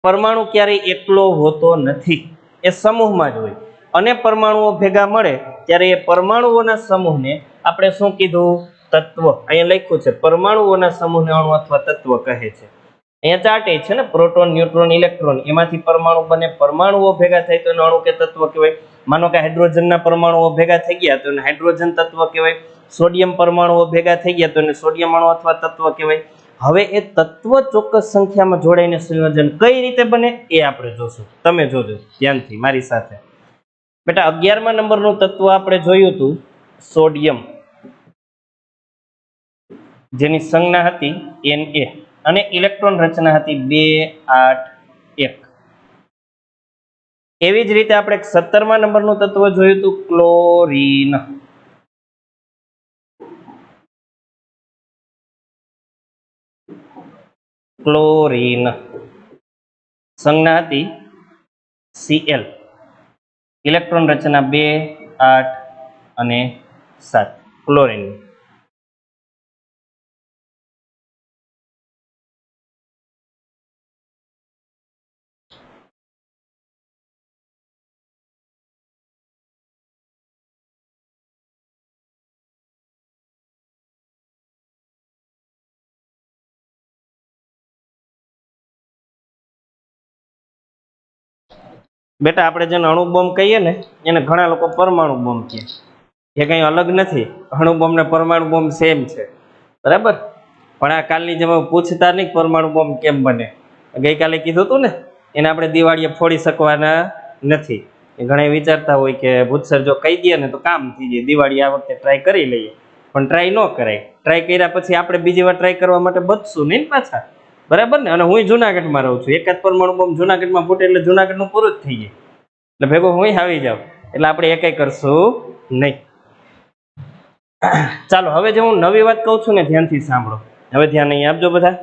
પરમાણુ ક્યારેય એકલો હોતો નથી, એ સમૂહમાં જ હોય. અને પરમાણુઓ ભેગા મળે ત્યારે એ પરમાણુઓના સમૂહને આપણે શું કીધું? તત્વ. અહીંયા લખ્યું છે પરમાણુઓના સમૂહને અણુ અથવા તત્વ કહે છે. અહીંયા ચાર્ટ છે ને, પ્રોટોન, ન્યુટ્રોન, ઇલેક્ટ્રોન, એમાંથી પરમાણુ બને. પરમાણુઓ ભેગા થાય તો એને અણુ કે તત્વ કહેવાય. માનો કે હાઇડ્રોજનના પરમાણુઓ ભેગા થઈ ગયા તો એને હાઇડ્રોજન તત્વ કહેવાય. સોડિયમ પરમાણુઓ ભેગા થઈ ગયા તો એને સોડિયમ અણુ અથવા તત્વ કહેવાય. હવે એ તત્વ ચોક્કસ સંખ્યામાં જોડાઈને સંયોજન કઈ રીતે બને એ આપણે જોશું. તમે જોજો ધ્યાનથી મારી સાથે. બેટા 11મા નંબરનું તત્વ આપણે જોયું હતું સોડિયમ, જેની સંજ્ઞા હતી Na અને ઇલેક્ટ્રોન રચના હતી 2 8 1. એવી જ રીતે આપણે 17મા નંબરનું તત્વ જોયું હતું ક્લોરીન. ક્લોરીન સંજ્ઞા હતી Cl, ઇલેક્ટ્રોન રચના 2 8 અને 7. ક્લોરીન. બેટા આપણે જેને અણુ બોમ્બ કહીએ ને એને ઘણા લોકો પરમાણુ બોમ્બ કહે. એ કંઈ અલગ નથી, અણુ બોમ્બ ને પરમાણુ બોમ્બ સેમ છે, બરાબર. પણ આ કાલની જેમ પૂછતા નહીં પરમાણુ બોમ્બ કેમ બને. ગઈકાલે કીધું હતું ને, એને આપણે દિવાળીએ ફોડી શકવાના નથી. એ ઘણા વિચારતા હોય કે ભૂતસર જો કહી દે ને તો કામ થઈ જાય, દિવાળી આ વખતે ટ્રાય કરી લઈએ. પણ ટ્રાય ન કરાય. ટ્રાય કર્યા પછી આપણે બીજી વાર ટ્રાય કરવા માટે બચશું નહીં પાછા, બરાબર ને. અને હું જુનાગઢમાં રહું છું, એકાદ પરમાણુ બોમ્બ જુનાગઢમાં ફૂટે એટલે જુનાગઢનું પૂરું જ થઈ જાય, એટલે ભેગો હું આવી જાઉં. એટલે આપણે એકાઈ કરશું નહીં. ચાલો હવે જે હું નવી વાત કહું છું ને ધ્યાનથી સાંભળો. હવે ધ્યાન અહીં આપજો બધા.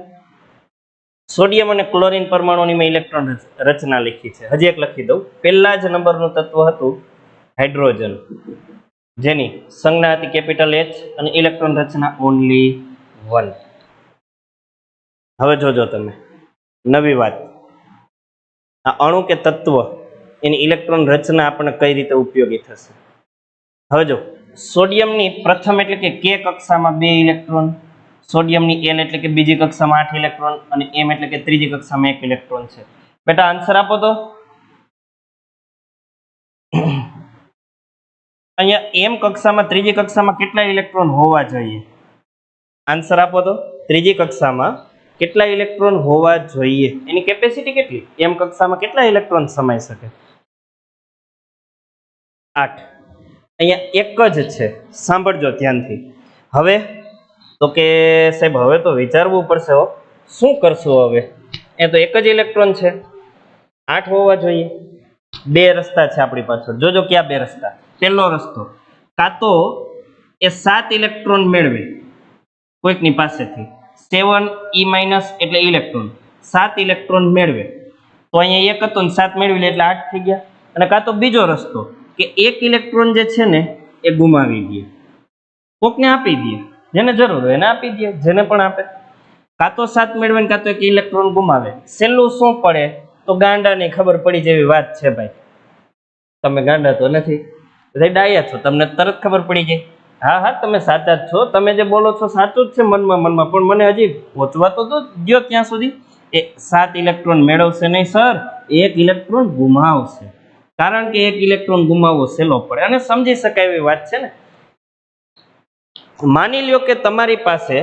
સોડિયમ અને ક્લોરીન પરમાણુની મેં ઇલેક્ટ્રોન રચના લખી છે. હજી એક લખી દઉં. પહેલા જ નંબરનું તત્વ હતું હાઇડ્રોજન, જેની સંજ્ઞા હતી કેપિટલ H અને ઇલેક્ટ્રોન રચના ઓનલી 1. હવે જોજો તમે નવી વાત. આ અણુ કે તત્વ એની ઇલેક્ટ્રોન રચના આપણને કઈ રીતે ઉપયોગી થશે. હવે જો સોડિયમની પ્રથમ એટલે કે કે કક્ષામાં 2 ઇલેક્ટ્રોન, સોડિયમની એલ એટલે કે બીજી કક્ષામાં 8 ઇલેક્ટ્રોન અને એમ એટલે કે ત્રીજી કક્ષામાં 1 ઇલેક્ટ્રોન છે. બેટા આન્સર આપો તો. અહીંયા એમ કક્ષામાં ત્રીજી કક્ષામાં કેટલા ઇલેક્ટ્રોન હોવા જોઈએ? આન્સર આપો તો. ત્રીજી કક્ષામાં કેટલા ઇલેક્ટ્રોન હોવા જોઈએ? એની કેપેસિટી કેટલી? એમ કક્ષામાં કેટલા ઇલેક્ટ્રોન સમાઈ શકે? 8. અહીંયા એક જ છે. સાંભળજો ધ્યાનથી. હવે તો કે સાહેબ હવે તો વિચારવું પડશે હો. શું કરશું હવે? એ તો એક જ ઇલેક્ટ્રોન છે. 8 હોવા જોઈએ. બે રસ્તા છે આપણી પાછળ. જોજો ક્યાં બે રસ્તા. પહેલો રસ્તો, કાં તો એ 7 ઇલેક્ટ્રોન મેળવે કોઈકની પાસેથી, 7e- એટલે ઇલેક્ટ્રોન, 7 ઇલેક્ટ્રોન મેળવે તો અહીંયા એક હતો ને 7 મેળવી લે એટલે 8 થઈ ગયા. અને કાં તો બીજો રસ્તો કે એક ઇલેક્ટ્રોન જે છે ને એ ગુમાવી દે, કોકને આપી દે, જેને જરૂર હોય એને આપી દે, જેને પણ આપે. કાં તો 7 મેળવે ને કાં તો એક ઇલેક્ટ્રોન ગુમાવે. છેલ્લું શું પડે? તો ગાંડાને ખબર પડી જેવી વાત છે ભાઈ. તમે ગાંડા તો નથી, બધા ડાયા છો, તમને તરત ખબર પડી જાય. હા હા તમે સાચા જ છો, તમે જે બોલો છો સાચું જ છે મનમાં મનમાં, પણ મને હજી પહોંચવા તો દો ત્યાં સુધી. એ 7 ઇલેક્ટ્રોન મેળવશે નહીં સર, એક ઇલેક્ટ્રોન ગુમાવશે. કારણ કે એક ઇલેક્ટ્રોન ગુમાવવો સહેલો પડે અને સમજી શકાય એવી વાત છે ને. માની લ્યો કે તમારી પાસે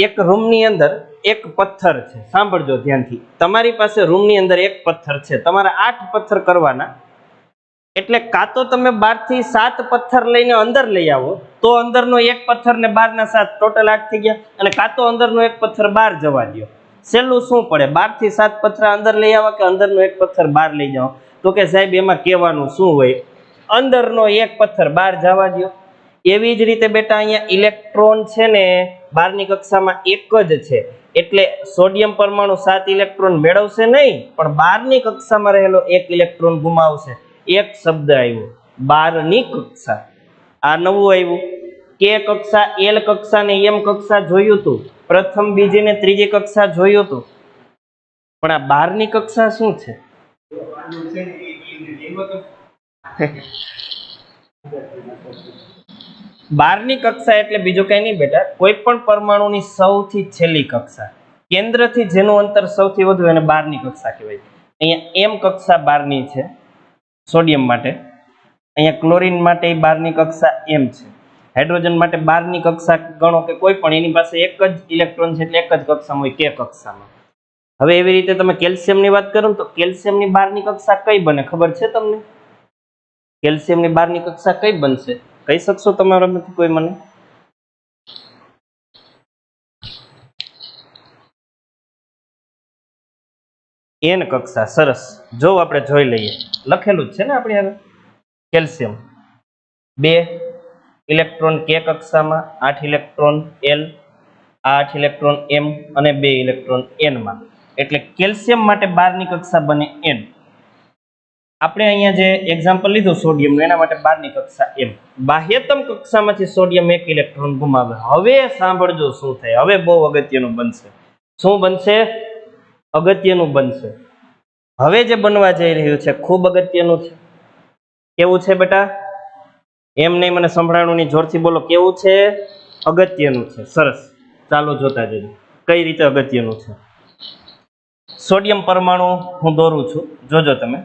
એક રૂમની અંદર એક પથ્થર છે. સાંભળજો ધ્યાનથી. તમારી પાસે રૂમની અંદર એક પથ્થર છે, તમારે 8 પથ્થર કરવાના. એટલે કાં તો તમે 12 થી 7 પથ્થર લઈને અંદર લઈ આવો તો અંદરનો એક પથ્થર ને 12 ના 7 ટોટલ 8 થઈ ગયા. અને કાં તો અંદરનો એક પથ્થર બહાર જવા દો. છેલ્લું શું પડે? 12 થી 7 પથ્થર અંદર લઈ આવવા કે અંદરનો એક પથ્થર બહાર લઈ જાઓ? તો કે સાહેબ એમાં કહેવાનું શું હોય? અંદરનો એક પથ્થર બહાર જવા દો. એવી જ રીતે બેટા અહીંયા ઇલેક્ટ્રોન છે ને બહારની કક્ષામાં એક જ છે, એટલે સોડિયમ પરમાણુ 7 ઇલેક્ટ્રોન મેળવશે નહીં, પણ બહારની કક્ષામાં રહેલો એક ઇલેક્ટ્રોન ગુમાવશે. એક શબ્દ આવ્યો, બહારની કક્ષા. આ નવું આવ્યું. કે કક્ષા, એલ કક્ષા ને એમ કક્ષા જોયું હતું, પ્રથમ બીજી ને ત્રીજી કક્ષા જોયું હતું, પણ આ બહારની કક્ષા શું છે? બહારની કક્ષા એટલે બીજું કઈ નહીં બેટા, કોઈ પણ પરમાણુની સૌથી છેલ્લી કક્ષા, કેન્દ્રથી જેનું અંતર સૌથી વધુ એને બહારની કક્ષા કહેવાય. અહીંયા એમ કક્ષા બહારની છે સોડિયમ માટે, અહીંયા ક્લોરીન માટે બહારની કક્ષા એમ છે, હાઇડ્રોજન માટે બહારની કક્ષા ગણો કે કોઈ પણ, એની પાસે એક જ ઇલેક્ટ્રોન છે એટલે એક જ કક્ષામાં હોય, કે કક્ષામાં. હવે એવી રીતે તમે કેલ્શિયમની વાત કરો તો કેલ્શિયમની બહારની કક્ષા કઈ બને ખબર છે તમને? કેલ્શિયમની બહારની કક્ષા કઈ બનશે? કહી શકશો તમારામાંથી કોઈ મને? એન કક્ષા. સરસ. જો આપણે જોઈ લઈએ, લખેલું જ છે ને આપણે હવે. કેલ્શિયમ 2 ઇલેક્ટ્રોન કે કક્ષામાં, 8 ઇલેક્ટ્રોન એલ, 8 ઇલેક્ટ્રોન એમ અને 2 ઇલેક્ટ્રોન એન માં. એટલે કેલ્શિયમ માટે બહારની કક્ષા બને એન. આપણે અહીંયા જે એક્ઝામ્પલ લીધું સોડિયમનું, એના માટે બહારની કક્ષા એમ. બાહ્યતમ કક્ષામાંથી સોડિયમ 1 ઇલેક્ટ્રોન ગુમાવે. હવે સાંભળજો શું થાય. હવે બહુ અગત્યનું બનશે. શું બનશે? અગત્યનું બનશે. હવે જે બનવા જઈ રહ્યું છે ખૂબ અગત્યનું છે. કેવું છે બેટા? એમ નહીં મને સંભળાણું નહીં, જોરથી બોલો. કેવું છે? અગત્યનું છે. સરસ. ચાલો જોતા જજો કઈ રીતે અગત્યનું છે. સોડિયમ પરમાણુ હું દોરું છું, જોજો તમે.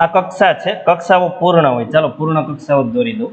આ કક્ષા છે, કક્ષાઓ પૂર્ણ હોય. ચાલો પૂર્ણ કક્ષાઓ દોરી દઉં.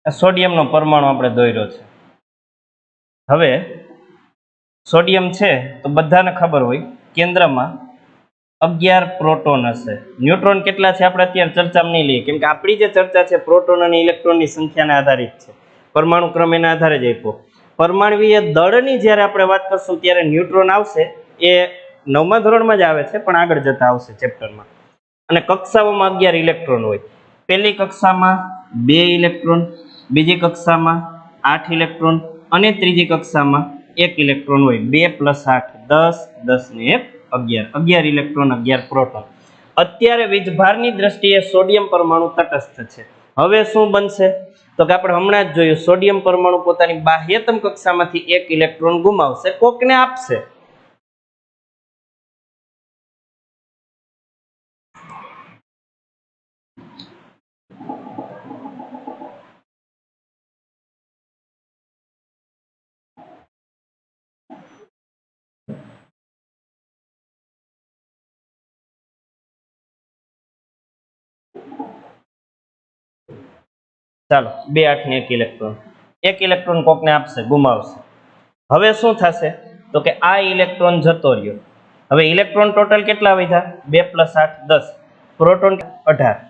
સોડિયમનો પરમાણુ આપણે દોર્યો છે. હવે સોડિયમ છે તો બધાને ખબર હોય કેન્દ્રમાં 11 પ્રોટોન હશે. ન્યુટ્રોન કેટલા છે આપણે અત્યારે ચર્ચામાં નહીં લઈએ, કેમ કે આપણી જે ચર્ચા છે પ્રોટોન અને ઇલેક્ટ્રોનની સંખ્યાને આધારિત છે. પરમાણુ ક્રમ એના આધારે જ આપ્યો. પરમાણુવીય દળની જ્યારે આપણે વાત કરશું ત્યારે ન્યુટ્રોન આવશે, એ 9મા ધોરણમાં જ આવે છે પણ આગળ જતા આવશે ચેપ્ટરમાં. અને કક્ષાઓમાં 11 ઇલેક્ટ્રોન હોય. પહેલી કક્ષામાં 2 ઇલેક્ટ્રોન, બીજી કક્ષામાં 8 ઇલેક્ટ્રોન અને ત્રીજી કક્ષામાં 1 ઇલેક્ટ્રોન હોય. 2 + 8 10, 10 ને 1 11, 11 ઇલેક્ટ્રોન 11 પ્રોટોન. અત્યારે વીજભારની દ્રષ્ટિએ સોડિયમ પરમાણુ તટસ્થ છે. હવે શું બનશે તો કે આપણે હમણાં જ જોયું, સોડિયમ પરમાણુ પોતાની બાહ્યતમ કક્ષામાંથી 1 ઇલેક્ટ્રોન ગુમાવશે, કોકને આપશે. ચાલો 2 8 ને 1 ઇલેક્ટ્રોન, 1 ઇલેક્ટ્રોન કોકને આપશે, ગુમાવશે. હવે શું થશે તો કે આ ઇલેક્ટ્રોન જતો રહ્યો. હવે ઇલેક્ટ્રોન ટોટલ કેટલા વધ્યા? 2 + 8 10, પ્રોટોન 18.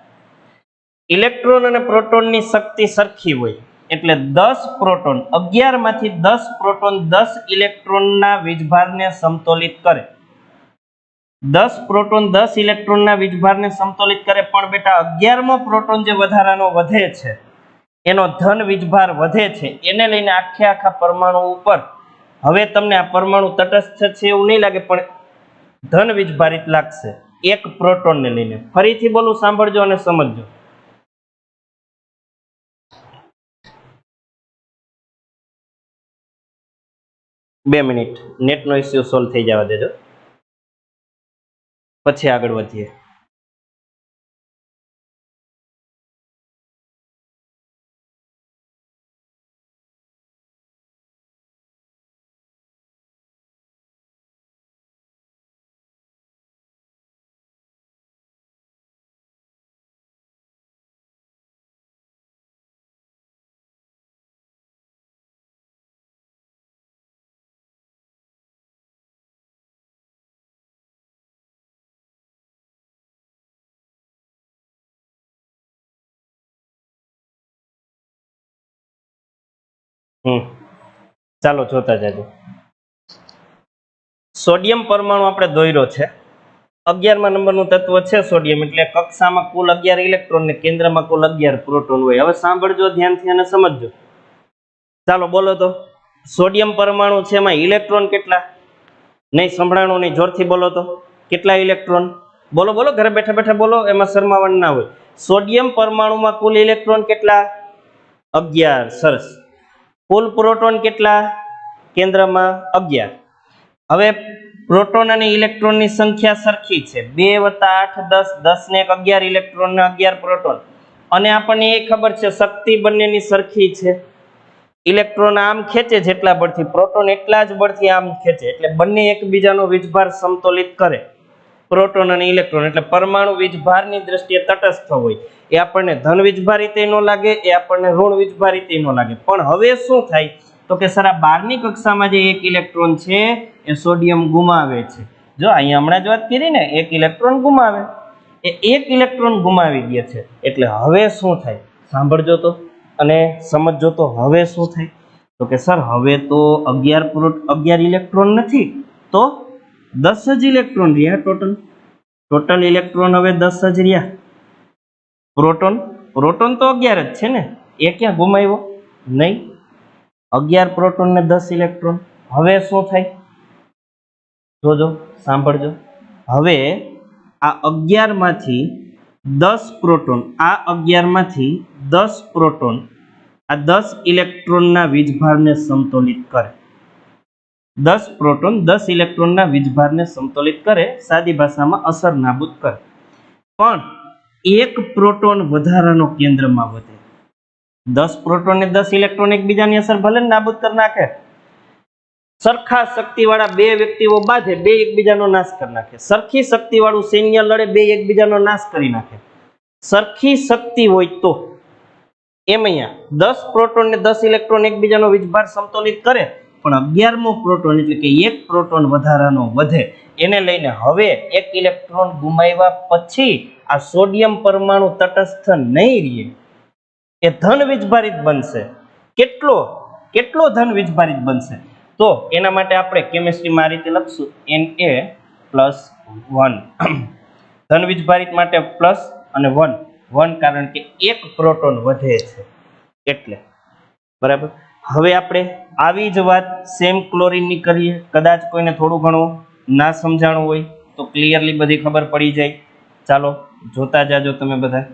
ઇલેક્ટ્રોન અને પ્રોટોનની શક્તિ સરખી હોય એટલે 10 પ્રોટોન, 11 માંથી 10 પ્રોટોન 10 ઇલેક્ટ્રોનના વીજભારને સમતોલિત કરે. 10 પ્રોટોન 10 ઇલેક્ટ્રોનના વીજભારને સમતોલિત કરે, પણ બેટા 11મો પ્રોટોન જે વધારાનો વધે છે એનો ધન વીજભાર વધે છે, એને લઈને આખા પરમાણુ ઉપર હવે તમને આ પરમાણુ તટસ્થ છે એવું નહીં લાગે, પણ ધન વીજભારિત લાગશે એક પ્રોટોનને લઈને. ફરીથી બોલું, સાંભળજો અને સમજજો. બે મિનિટ, નેટનો ઇસ્યુ સોલ્વ થઈ જવા દેજો, પછી આગળ વધીએ. ચાલો જોતા જાજો. સોડિયમ પરમાણુ આપણે દોર્યો છે. 11મા નંબરનું તત્વ છે સોડિયમ, એટલે કક્ષામાં કુલ 11 ઇલેક્ટ્રોન ને કેન્દ્રમાં કુલ 11 પ્રોટોન હોય. હવે સાંભળજો ધ્યાનથી અને સમજજો. ચાલો બોલો તો, સોડિયમ પરમાણુ છે એમાં ઇલેક્ટ્રોન કેટલા? નહીં સંભળાણું નહીં, જોરથી બોલો તો. કેટલા ઇલેક્ટ્રોન? બોલો બોલો, ઘરે બેઠા બેઠા બોલો, એમાં શરમાવાનું ના હોય. સોડિયમ પરમાણુમાં કુલ ઇલેક્ટ્રોન કેટલા? 11. સરસ. કુલ પ્રોટોન કેટલા? કેન્દ્રમાં 11. હવે પ્રોટોન અને ઇલેક્ટ્રોનની સંખ્યા સરખી છે, 2 + 8 10, 10 ને 1 11 ઇલેક્ટ્રોન ને 11 પ્રોટોન. અને આપણને એ ખબર છે શક્તિ બંનેની સરખી છે. ઇલેક્ટ્રોન આમ ખેંચે જેટલા બળથી, પ્રોટોન એટલા જ બળથી આમ ખેંચે, એટલે બંને એકબીજાનો વીજભાર સમતોલિત કરે, પ્રોટોન અને ઇલેક્ટ્રોન. એટલે પરમાણુ વીજભારની દ્રષ્ટિએ તટસ્થ હોય. એ આપણને ધન વીજભારિત ન લાગે, એ આપણને ઋણ વીજભારિત ન લાગે. પણ હવે શું થાય તો કે સર આ 12ની કક્ષામાં જે 1 ઇલેક્ટ્રોન છે એ સોડિયમ ગુમાવે છે. જો અહીંયા હમણાં જ વાત કરી ને, 1 ઇલેક્ટ્રોન ગુમાવે, એ 1 ઇલેક્ટ્રોન ગુમાવી દે છે. એટલે હવે શું થાય સાંભળજો તો અને સમજજો તો. હવે શું થાય તો કે સર હવે તો 11 ઇલેક્ટ્રોન નથી, તો 10 જ ઇલેક્ટ્રોન રહ્યા ટોટલ ઇલેક્ટ્રોન હવે 10 જ રહ્યા. પ્રોટોન તો 11 જ છે ને, એ ક્યાં ગુમાવ્યો? નહીં. 11 પ્રોટોન ને 10 ઇલેક્ટ્રોન. હવે શું થાય જોજો, સાંભળજો. હવે આ 11 માંથી 10 પ્રોટોન, આ 11 માંથી 10 પ્રોટોન આ 10 ઇલેક્ટ્રોનના વીજભારને સમતોલિત કરે. 10 પ્રોટોન 10 ઇલેક્ટ્રોનના વીજભારને સમતોલિત કરે, સાદી ભાષામાં અસર નાબૂદ કરે. પણ એક પ્રોટોન વધારાનો કેન્દ્રમાં વધે. 10 પ્રોટોન ને 10 ઇલેક્ટ્રોન એકબીજાની અસર ભલે નાબૂદ કરી નાખે, સરખા શક્તિવાળા બે વ્યક્તિઓ બાંધે, બે એકબીજાનો નાશ કરી નાખે. સરખી શક્તિવાળું સૈન્ય લડે, બે એકબીજાનો નાશ કરી નાખે. સરખી શક્તિ હોય તો એમ અહીંયા 10 પ્રોટોન ને 10 ઇલેક્ટ્રોન એકબીજાનો વીજભાર સમતોલિત કરે, પણ 11મો પ્રોટોન એટલે કે એક પ્રોટોન વધારાનો વધે, એને લઈને હવે એક ઇલેક્ટ્રોન ગુમાવ્યા પછી આ સોડિયમ પરમાણુ તટસ્થ નહીં રહે, એ ધન વીજભારિત બનશે. કેટલો કેટલો ધન વીજભારિત બનશે? તો એના માટે આપણે કેમિસ્ટ્રીમાં આ રીતે લખશું Na+1. ધન વીજભારિત માટે પ્લસ અને 1 કારણ કે એક પ્રોટોન વધે છે એટલે. બરાબર. હવે આપણે આવી જ વાત સેમ ક્લોરીનની કરીએ. કદાચ કોઈને થોડું ઘણું ના સમજાણું હોય તો ક્લિયરલી બધી ખબર પડી જાય. ચાલો જોતા જાજો તમે બધા.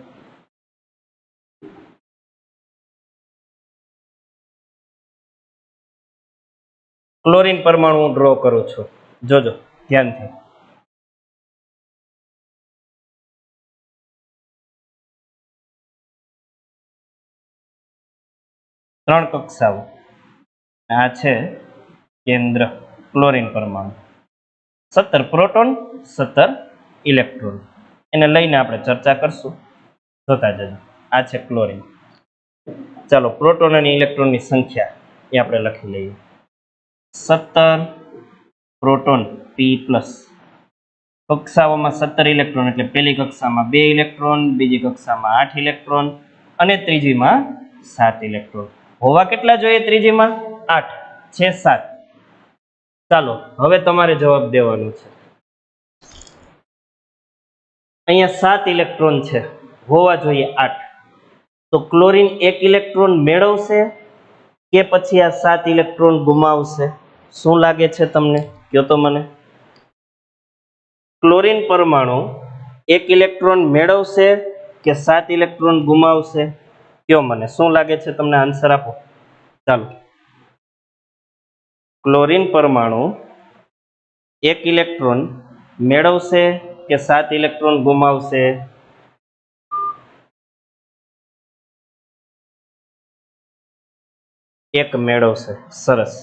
ક્લોરીન પરમાણુ હું ડ્રો કરું છું, જોજો ધ્યાનથી. ત્રણ કક્ષાઓ, આ છે કેન્દ્ર ક્લોરીન પરમાણુ. 17 પ્રોટોન 17 ઇલેક્ટ્રોન, એને લઈને આપણે ચર્ચા કરશું. જોતા જજો. આ છે ક્લોરીન. ચાલો પ્રોટોન અને ઇલેક્ટ્રોનની સંખ્યા એ આપણે લખી લઈએ. 17 પ્રોટોન P+. કક્ષાઓમાં 17 ઇલેક્ટ્રોન એટલે પહેલી કક્ષામાં 2 ઇલેક્ટ્રોન, બીજી કક્ષામાં 8 ઇલેક્ટ્રોન અને ત્રીજીમાં 7 ઇલેક્ટ્રોન. હોવા કેટલા જોઈએ ત્રીજીમાં? 8 છે 7. ચાલો હવે તમારે જવાબ દેવાનો છે. અહીંયા 7 ઇલેક્ટ્રોન છે, હોવા જોઈએ 8. તો ક્લોરીન 1 ઇલેક્ટ્રોન મેળવશે કે પછી આ 7 ઇલેક્ટ્રોન ગુમાવશે? શું લાગે છે તમને? કયો તો મને. ક્લોરીન પરમાણુ 1 ઇલેક્ટ્રોન મેળવશે કે 7 ઇલેક્ટ્રોન ગુમાવશે? કયો મને, શું લાગે છે તમને? આન્સર આપો. ચાલો. ક્લોરીન પરમાણુ 1 ઇલેક્ટ્રોન મેળવશે કે 7 ઇલેક્ટ્રોન ગુમાવશે? એક મેળવશે. સરસ.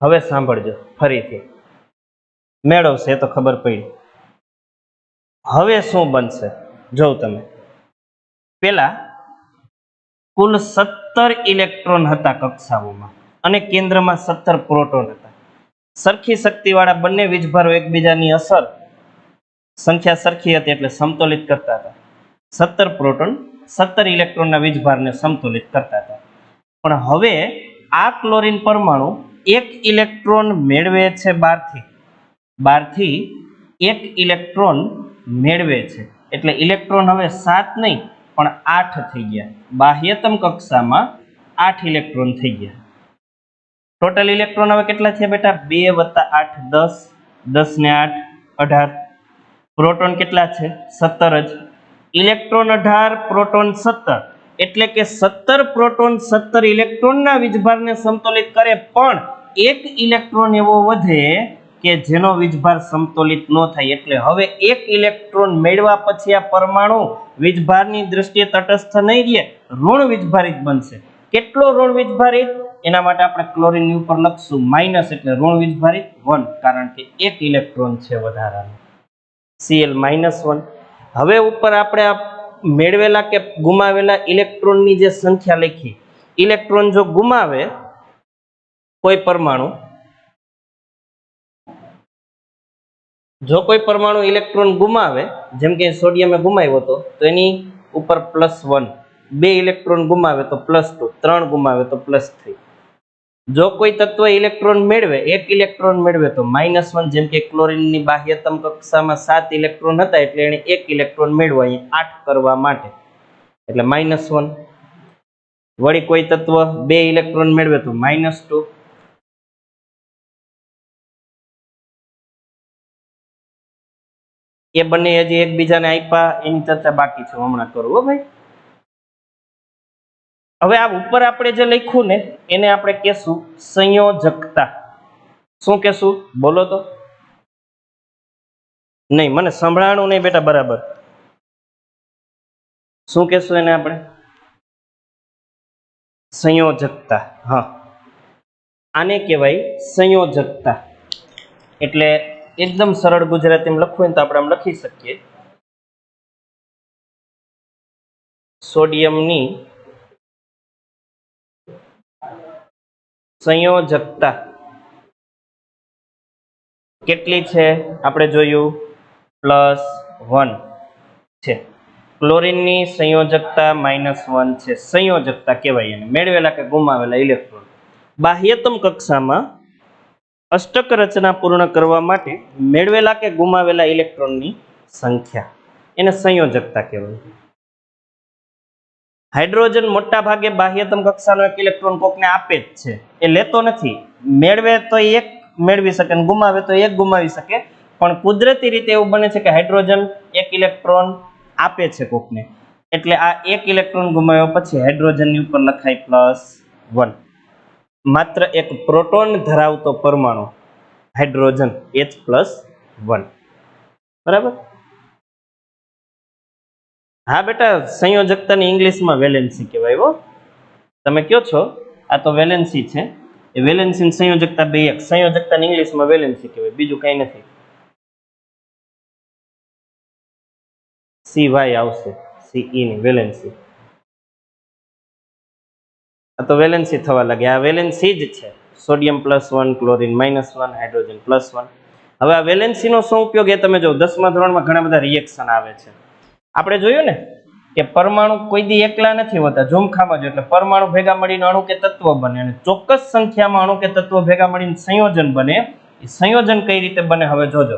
હવે સાંભળજો ફરીથી. મેળવશે તો ખબર પડી. હવે શું બનશે જોઉં તમે. પેલા કુલ 17 ઇલેક્ટ્રોન હતા કક્ષાઓમાં અને કેન્દ્રમાં 17 પ્રોટોન હતા. સરખી શક્તિવાળા બંને વીજભારો એકબીજાની અસર સંખ્યા સરખી હતી એટલે સમતોલિત કરતા હતા. 17 પ્રોટોન 17 ઇલેક્ટ્રોનના વીજભારને સમતોલિત કરતા હતા. પણ હવે આ ક્લોરીન પરમાણુ 1 ઇલેક્ટ્રોન મેળવે છે બહારથી 1 ઇલેક્ટ્રોન મેળવે છે એટલે ઇલેક્ટ્રોન હવે 7 નહીં પણ 8 થઈ ગયા. બાહ્યતમ કક્ષામાં 8 ઇલેક્ટ્રોન થઈ ગયા. ટોટલ ઇલેક્ટ્રોન હવે કેટલા છે બેટા? 2 + 8 10, 10 ને 8 18. પ્રોટોન કેટલા છે? 17 જ. ઇલેક્ટ્રોન 18, પ્રોટોન 17 એટલે કે 17 પ્રોટોન 17 ઇલેક્ટ્રોનના વીજભારને સમતોલિત કરે, પણ એક ઇલેક્ટ્રોન એવો વધે કે જેનો વીજભાર સમતોલિત ન થાય. એટલે હવે એક ઇલેક્ટ્રોન મેળવ્યા પછી આ પરમાણુ વીજભારની દ્રષ્ટિએ તટસ્થ નહીં રહે, ઋણ વીજભારિત બનશે. કેટલો ઋણ વીજભારિત? એના માટે આપણે ક્લોરીનની ઉપર લખશું માઇનસ એટલે ઋણ વીજભારિત 1 કારણ કે એક ઇલેક્ટ્રોન છે વધારાનો. Cl-1. હવે ઉપર આપણે આ મેળવેલા કે ગુમાવેલા ઇલેક્ટ્રોનની જે સંખ્યા લખી. ઇલેક્ટ્રોન જો ગુમાવે કોઈ પરમાણુ, જો કોઈ પરમાણુ ઇલેક્ટ્રોન ગુમાવે, જેમ કે સોડિયમે ગુમાવ્યો હતો તો એની ઉપર +1, 2 ઇલેક્ટ્રોન ગુમાવે તો +2, 3 ગુમાવે તો +3. જો કોઈ તત્વ ઇલેક્ટ્રોન મેળવે, 1 ઇલેક્ટ્રોન મેળવે તો -1. જેમ કે ક્લોરીનની બાહ્યતમ કક્ષામાં 7 ઇલેક્ટ્રોન હતા એટલે એને 1 ઇલેક્ટ્રોન મેળવ્યો અહીંયા 8 કરવા માટે એટલે -1. વળી કોઈ તત્વ 2 ઇલેક્ટ્રોન મેળવે તો -2. એ બંને હજી એકબીજાને આપ્યા એની ચર્ચા બાકી છે, હમણાં કરું હો ભાઈ. હવે આ ઉપર આપણે જે લખ્યું ને એને આપણે કહેશું સંયોજકતા. શું કહેશું? બોલો તો. નહીં, મને સંભળાણું નહીં બેટા બરાબર. શું કહેશું એને આપણે? સંયોજકતા. હા, આને કહેવાય સંયોજકતા. એટલે એકદમ સરળ ગુજરાતીમાં લખવું હોય તો આપણે આમ લખી શકીએ સોડિયમની સંયોજકતા કેટલી છે? આપણે જોયું +1 છે. ક્લોરીનની સંયોજકતા -1 છે. સંયોજકતા કહેવાય એને, મેળવેલા કે ગુમાવેલા ઇલેક્ટ્રોન. બાહ્યતમ કક્ષામાં અષ્ટક રચના પૂર્ણ કરવા માટે મેળવેલા કે ગુમાવેલા ઇલેક્ટ્રોનની સંખ્યા, એને સંયોજકતા કહેવાય. હાઇડ્રોજન મોટા ભાગે બાહ્યતમ કક્ષાનો એક ઇલેક્ટ્રોન કોકને આપે જ છે, એ લેતો નથી. મેળવે તો એક મેળવી શકે અને ગુમાવે તો એક ગુમાવી શકે, પણ કુદરતી રીતે એવું બને છે કે હાઇડ્રોજન એક ઇલેક્ટ્રોન આપે છે કોકને, એટલે આ એક ઇલેક્ટ્રોન ગુમાવ્યા પછી હાઇડ્રોજનની ઉપર લખાય +1. માત્ર એક પ્રોટોન ધરાવતો પરમાણુ હાઇડ્રોજન H+1. બરાબર? હા બેટા, સંયોજકતાની ઇંગ્લિશમાં વેલેન્સી કહેવાય હો. તમે કયો છો આ તો વેલેન્સી છે, એ વેલેન્સી ની સંયોજકતા બે એક. સંયોજકતાની ઇંગ્લિશમાં વેલેન્સી કહેવાય, બીજું કઈ નથી. CY આવશે, CE ની વેલેન્સી. આ તો વેલેન્સી થવા લાગે, આ વેલેન્સી જ છે. Sodium +1, chlorine -1, hydrogen +1. હવે આ વેલેન્સીનો શું ઉપયોગ એ તમે જો 10મા ધોરણમાં ઘણા બધા રિએક્શન આવે છે. આપણે જોયું ને કે પરમાણુ કોઈ દી એકલા નથી હોતા, ઝુમખામાં જો, એટલે પરમાણુ ભેગા મળીને અણુ કે તત્વ બને, અને ચોક્કસ સંખ્યામાં અણુ કે તત્વો ભેગા મળીને સંયોજન બને. એ સંયોજન કઈ રીતે બને હવે જોજો.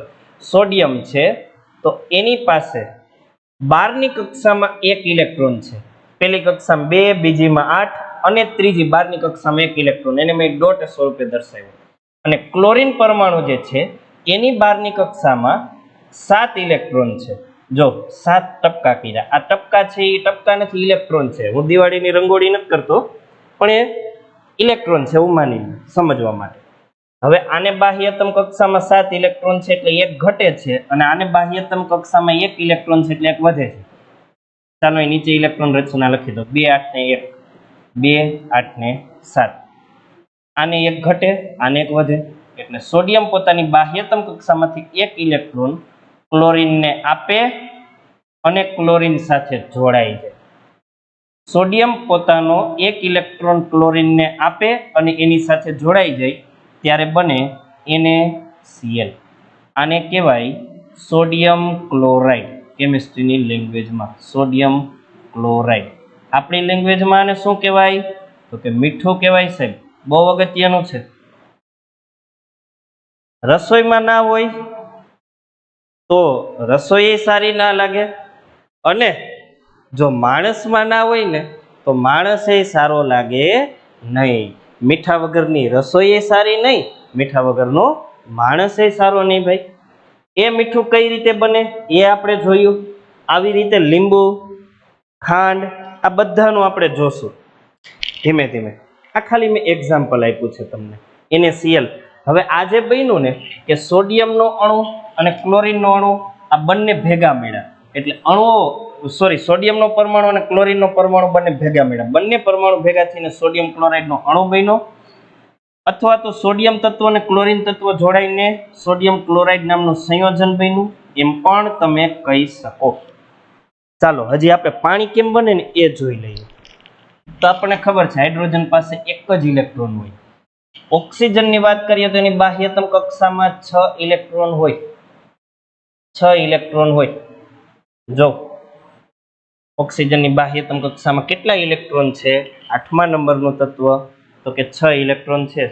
સોડિયમ છે તો એની પાસે 12ની કક્ષામાં 1 ઇલેક્ટ્રોન છે, પેલી કક્ષામાં 2, બીજીમાં 8 અને ત્રીજી 12ની કક્ષામાં 1 ઇલેક્ટ્રોન, એને મેં ડોટ સ્વરૂપે દર્શાવ્યું. અને ક્લોરીન પરમાણુ જે છે એની 12ની કક્ષામાં 7 ઇલેક્ટ્રોન છે. જો 7 ટપકા કર્યા, આ ટપકા છે એ ટપકા નથી, ઇલેક્ટ્રોન છે. હું દિવાળીની રંગોળી નથી કરતો, પણ એ ઇલેક્ટ્રોન છે એવું માની સમજવા માટે. હવે આને બાહ્યતમ કક્ષામાં 7 ઇલેક્ટ્રોન છે એટલે એક ઘટે છે, અને આને બાહ્યતમ કક્ષામાં 1 ઇલેક્ટ્રોન છે એટલે એક વધે છે. ચાલો એ નીચે ઇલેક્ટ્રોન રચના લખી દો. 2 8 ને 1, 2 8 ને 7. આને એક ઘટે, આને એક વધે, એટલે સોડિયમ પોતાની બાહ્યતમ કક્ષામાંથી 1 ઇલેક્ટ્રોન ક્લોરીનને આપે અને ક્લોરીન સાથે જોડાઈ જાય. સોડિયમ પોતાનો 1 ઇલેક્ટ્રોન ક્લોરીનને આપે અને એની સાથે જોડાઈ જાય ત્યારે બને NaCl. આને કહેવાય સોડિયમ ક્લોરાઇડ. કેમિસ્ટ્રીની લેંગ્વેજમાં સોડિયમ ક્લોરાઇડ. આપણી લેંગ્વેજમાં આને શું કહેવાય? તો કે મીઠું કહેવાય સાહેબ. બહુ અગત્યનું છે. રસોઈમાં ના હોય તો રસોઈ સારી ના લાગે, અને જો માણસમાં ના હોય ને તો માણસ સારો લાગે નહીં. મીઠા વગરની રસોઈ સારી નહીં, મીઠા વગરનો માણસ સારો નહીં ભાઈ. એ મીઠું કઈ રીતે બને એ આપણે જોયું. આવી રીતે લીંબુ, ખાંડ, આ બધાનું આપણે જોશું ધીમે ધીમે. આ ખાલી મેં એક્ઝામ્પલ આપ્યું છે તમને. NaCl. હવે આ જે બન્યું ને કે સોડિયમનો અણુ અને ક્લોરીનનો અણુ આ બંને ભેગા મળ્યા, એટલે અણુઓ સોડિયમનો પરમાણુ અને ક્લોરીનનો પરમાણુ બંને ભેગા મળ્યા. બંને પરમાણુ ભેગા થઈને સોડિયમ ક્લોરાઇડનો અણુ બન્યો, અથવા તો સોડિયમ તત્વ અને ક્લોરીન તત્વ જોડાઈને સોડિયમ ક્લોરાઇડ નામનું સંયોજન બન્યું, એમ પણ તમે કહી શકો. ચાલો હજી આપણે પાણી કેમ બને ને એ જોઈ લઈએ. તો આપણને ખબર છે હાઇડ્રોજન પાસે એક જ ઇલેક્ટ્રોન હોય. ઓક્સિજનની વાત કરીએ તો એની બાહ્યતમ કક્ષામાં 6 ઇલેક્ટ્રોન હોય. 6 ઇલેક્ટ્રોન હોય. જો ઓક્સિજનની બાહ્યતમ કક્ષામાં કેટલા ઇલેક્ટ્રોન છે? 8મા નંબરનું તત્વ, તો કે 6 ઇલેક્ટ્રોન છે.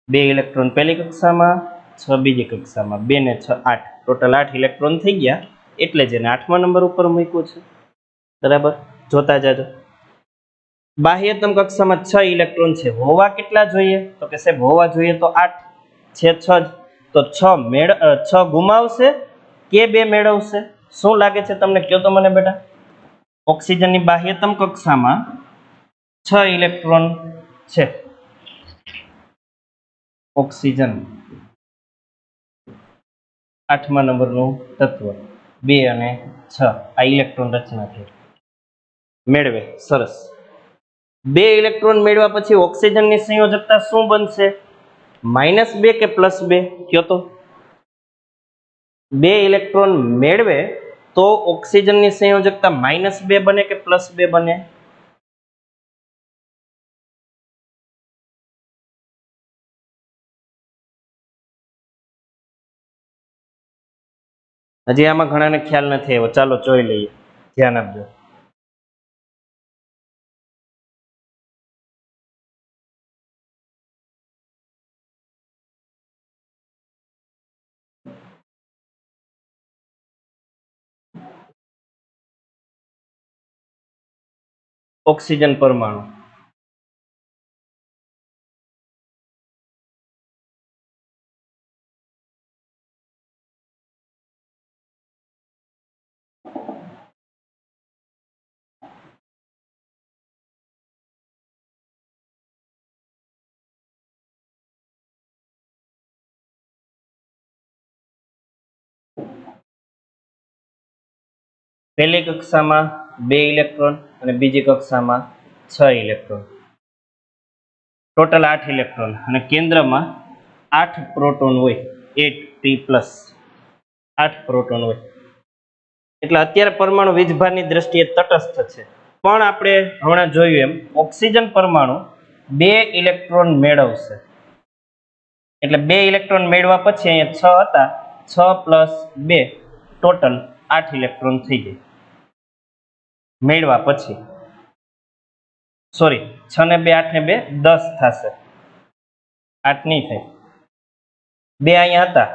2 ઇલેક્ટ્રોન પહેલી કક્ષામાં, 6 બીજી કક્ષામાં, 2 ને 6 8, ટોટલ 8 ઇલેક્ટ્રોન થઈ ગયા, એટલે જ એને 8મા નંબર ઉપર મૂક્યું છે. બરાબર, જોતા જાજો. બાહ્યતમ કક્ષામાં 6 ઇલેક્ટ્રોન છે. હોવા કેટલા જોઈએ? તો કે સાહેબ હોવા જોઈએ તો 8 છે, 6 જ. તો 6 ગુમાવશે કે 2 મેળવશે? શું લાગે છે તમને? કયો તો મને બેટા. ઓક્સિજનની બાહ્યતમ કક્ષામાં 6 ઇલેક્ટ્રોન છે. ઓક્સિજન 8મા નંબરનું તત્વ, 2 અને 6 આ ઇલેક્ટ્રોન રચના થઈ. મેળવે, સરસ. 2 ઇલેક્ટ્રોન મેળવ્યા પછી ઓક્સિજનની સંયોજકતા શું બનશે? -2 કે +2? કયો તો. 2 ઇલેક્ટ્રોન મેળવે તો ઓક્સિજનની સંયોજકતા -2 બને કે +2 બને? હજી આમાં ઘણાને ખ્યાલ નથી આવ્યો, ચાલો જોઈ લઈએ, ધ્યાન આપજો. ઓક્સિજન પરમાણુ પહેલી કક્ષામાં 2 ઇલેક્ટ્રોન અને બીજી કક્ષામાં 6 ઇલેક્ટ્રોન, ટોટલ 8 ઇલેક્ટ્રોન અને કેન્દ્રમાં 8 પ્રોટોન હોય, 8p+, 8 પ્રોટોન હોય. એટલે અત્યારે પરમાણુ વીજભારની દ્રષ્ટિએ તટસ્થ છે. પણ આપણે હમણાં જોયું એમ ઓક્સિજન પરમાણુ 2 ઇલેક્ટ્રોન મેળવશે. એટલે 2 ઇલેક્ટ્રોન મેળવ્યા પછી અહીંયા 6 હતા, 6 + 2 ટોટલ 8 ઇલેક્ટ્રોન થઈ જાય મેળવ્યા પછી. સોરી, 6 ને 2 8 ને 2 10 થશે, 8 નહીં થાય. 2 અહીંયા હતા,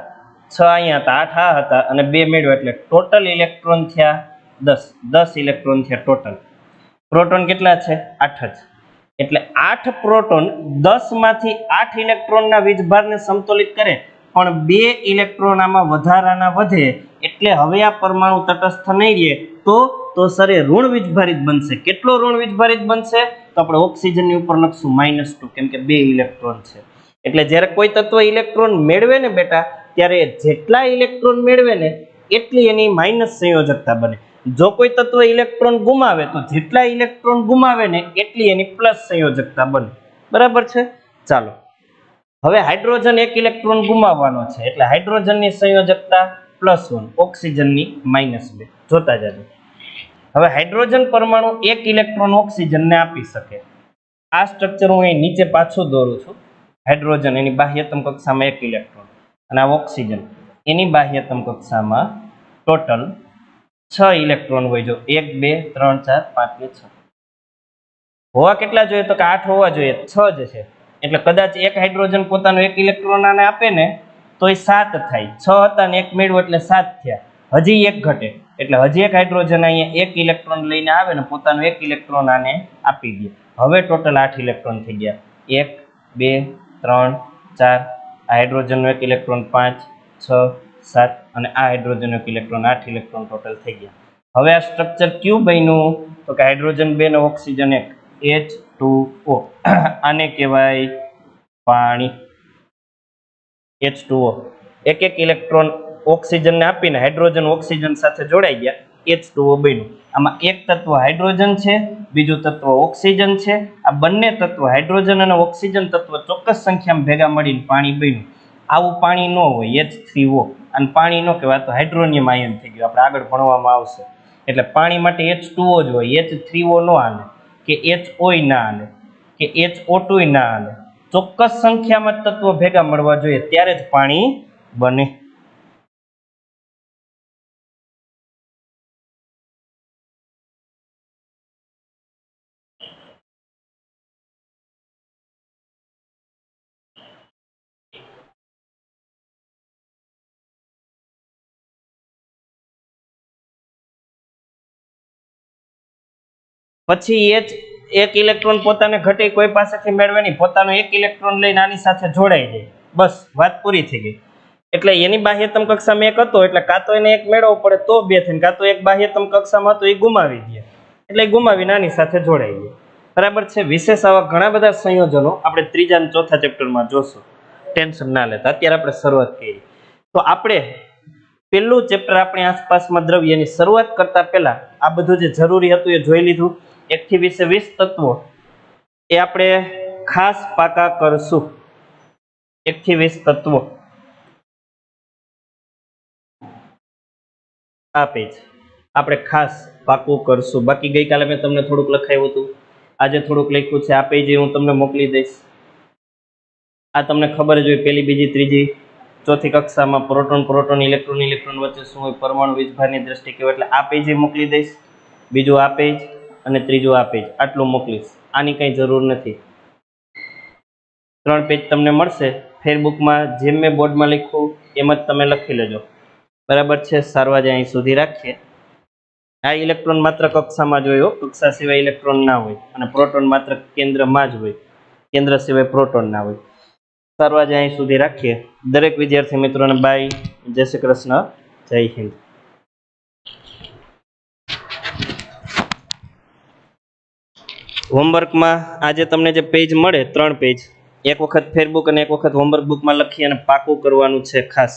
6 અહીંયા હતા, 8 આ હતા અને 2 મેળવ્યા એટલે ટોટલ ઇલેક્ટ્રોન થયા 10 ઇલેક્ટ્રોન થયા ટોટલ. પ્રોટોન કેટલા છે? 8 જ. એટલે 8 પ્રોટોન 10 માંથી 8 ઇલેક્ટ્રોનના વીજભારને સમતોલિત કરે, પણ 2 ઇલેક્ટ્રોન આમાં વધારાના વધે એટલે હવે આ પરમાણુ તટસ્થ નહીં રહે, તો સરે ઋણ વીજભારિત બનશે. કેટલો ઋણ વીજભારિત બનશે? તો આપણે ઓક્સિજનની ઉપર લખશું -2, કેમ કે 2 ઇલેક્ટ્રોન છે. એટલે જ્યારે કોઈ તત્વ ઇલેક્ટ્રોન મેળવે ને બેટા, ત્યારે જેટલા ઇલેક્ટ્રોન મેળવે ને એટલી એની માઇનસ સંયોજકતા બને. જો કોઈ તત્વ ઇલેક્ટ્રોન ગુમાવે તો જેટલા ઇલેક્ટ્રોન ગુમાવે ને એટલી એની પ્લસ સંયોજકતા બને. બરાબર છે? ચાલો, હવે હાઇડ્રોજન 1 ઇલેક્ટ્રોન ગુમાવવાનો છે એટલે હાઇડ્રોજનની સંયોજકતા +1, ઓક્સિજનની -2. જોતા જાજો. હવે હાઇડ્રોજન પરમાણુ 1 ઇલેક્ટ્રોન ઓક્સિજનને આપી શકે. આ સ્ટ્રક્ચર હું અહીં નીચે પાછું દોરું છું. હાઇડ્રોજન એની બાહ્યતમ કક્ષામાં 1 ઇલેક્ટ્રોન અને આ ઓક્સિજન એની બાહ્યતમ કક્ષામાં ટોટલ 6 ઇલેક્ટ્રોન હોય. જો 1 2 3 4 5 ને 6 હોવા કેટલા જોઈએ? તો કે 8 હોવા જોઈએ, 6 જ છે. એટલે કદાચ એક હાઇડ્રોજન પોતાનો 1 ઇલેક્ટ્રોન આને આપે ને તો એ 7 થાય. 6 હતા ને 1 મેળવ્યો એટલે 7 થયા. હજી 1 ઘટે એટલે હજી એક હાઇડ્રોજન અહીંયા 1 ઇલેક્ટ્રોન લઈને આવે ને પોતાનો 1 ઇલેક્ટ્રોન આને આપી દે. હવે ટોટલ 8 ઇલેક્ટ્રોન થઈ ગયા. 1 2 3 4, આ હાઇડ્રોજનનો 1 ઇલેક્ટ્રોન 5 6 7 અને આ હાઇડ્રોજનનો 1 ઇલેક્ટ્રોન 8 ઇલેક્ટ્રોન ટોટલ થઈ ગયા. હવે આ સ્ટ્રક્ચર ક્યું બન્યું? તો કે હાઇડ્રોજન 2 ને ઓક્સિજન 1, H2O. આને કહેવાય પાણી, H2O. એક ઇલેક્ટ્રોન ઓક્સિજનને આપીને હાઇડ્રોજન ઓક્સિજન સાથે જોડાઈ ગયા, H2O બન્યું. આમાં એક તત્વ હાઇડ્રોજન છે, બીજું તત્વ ઓક્સિજન છે. આ બંને તત્વ હાઇડ્રોજન અને ઓક્સિજન તત્વ ચોક્કસ સંખ્યામાં ભેગા મળીને પાણી બન્યું. આવું પાણી ન હોય, H3O. અને પાણી ન કહેવાય તો હાઇડ્રોનિયમ આયન થઈ ગયું, આપણે આગળ ભણવામાં આવશે. એટલે પાણી માટે H2O જ હોય, H3O ન હાલે, કે HO ના હાલે, કે HO2 ના હાલે. ચોક્કસ સંખ્યામાં તત્વો ભેગા મળવા જોઈએ ત્યારે જ પાણી બને. પછી એક ઇલેક્ટ્રોન પોતાને ઘટે કોઈ પાસેથી મેળવે નહીં, પોતાનો 1 ઇલેક્ટ્રોન લઈને આની સાથે જોડાઈ જાય, બસ વાત પૂરી થઈ ગઈ. એટલે એની બાહ્યતમ કક્ષામાં 1 હતો એટલે કાં તો એને 1 મેળવવો પડે તો 2 થાય, કાં તો એક બાહ્યતમ કક્ષામાં હતો એ ગુમાવી દે એટલે ગુમાવીને આની સાથે જોડાઈ જાય. બરાબર છે? વિશેષ આવા ઘણા બધા સંયોજનો આપણે 3જા અને 4થા ચેપ્ટરમાં જોશું, ટેન્શન ના લેતા. અત્યારે આપણે શરૂઆત કરી. તો આપણે પહેલું ચેપ્ટર આપણી આસપાસમાં દ્રવ્યની શરૂઆત કરતા પહેલા આ બધું જે જરૂરી હતું એ જોઈ લીધું. 1 થી 20 તત્વો એ આપણે ખાસ પાકા કરશું. 1 થી 20 તત્વો આ પેજ આપણે ખાસ પાકું કરશું. બાકી ગઈકાલે મેં તમને થોડુંક લખાવ્યું હતું, આજે થોડુંક લખ્યું છે. આ પેજ હું તમને મોકલી દઈશ. આ તમને ખબર જ હોય, પહેલી, બીજી, ત્રીજી, ચોથી કક્ષામાં પ્રોટોન પ્રોટોન ઇલેક્ટ્રોન ઇલેક્ટ્રોન વચ્ચે શું હોય, પરમાણુ વીજભારની દ્રષ્ટિએ કેવું. એટલે આ પેજ મોકલી દઈશ, બીજું આ પેજ અને ત્રીજું આ પેજ, આટલું મોકલીશ. આની કંઈ જરૂર નથી. 3 પેજ તમને મળશે. ફેરબુકમાં જેમ મેં બોર્ડમાં લખ્યું એમ જ તમે લખી લેજો. બરાબર છે. સારું, આજે અહીં સુધી રાખીએ. આ ઇલેક્ટ્રોન માત્ર કક્ષામાં જ હોય, કક્ષા સિવાય ઇલેક્ટ્રોન ના હોય, અને પ્રોટોન માત્ર કેન્દ્રમાં જ હોય, કેન્દ્ર સિવાય પ્રોટોન ના હોય. સારું, આજે અહીં સુધી રાખીએ. દરેક વિદ્યાર્થી મિત્રોને બાય, જય શ્રી કૃષ્ણ, જય હિન્દ. હોમવર્કમાં આજે તમને જે પેજ મળે 3 પેજ, એક વખત ફેરબુક અને એક વખત હોમવર્ક બુકમાં લખી અને પાકું કરવાનું છે ખાસ.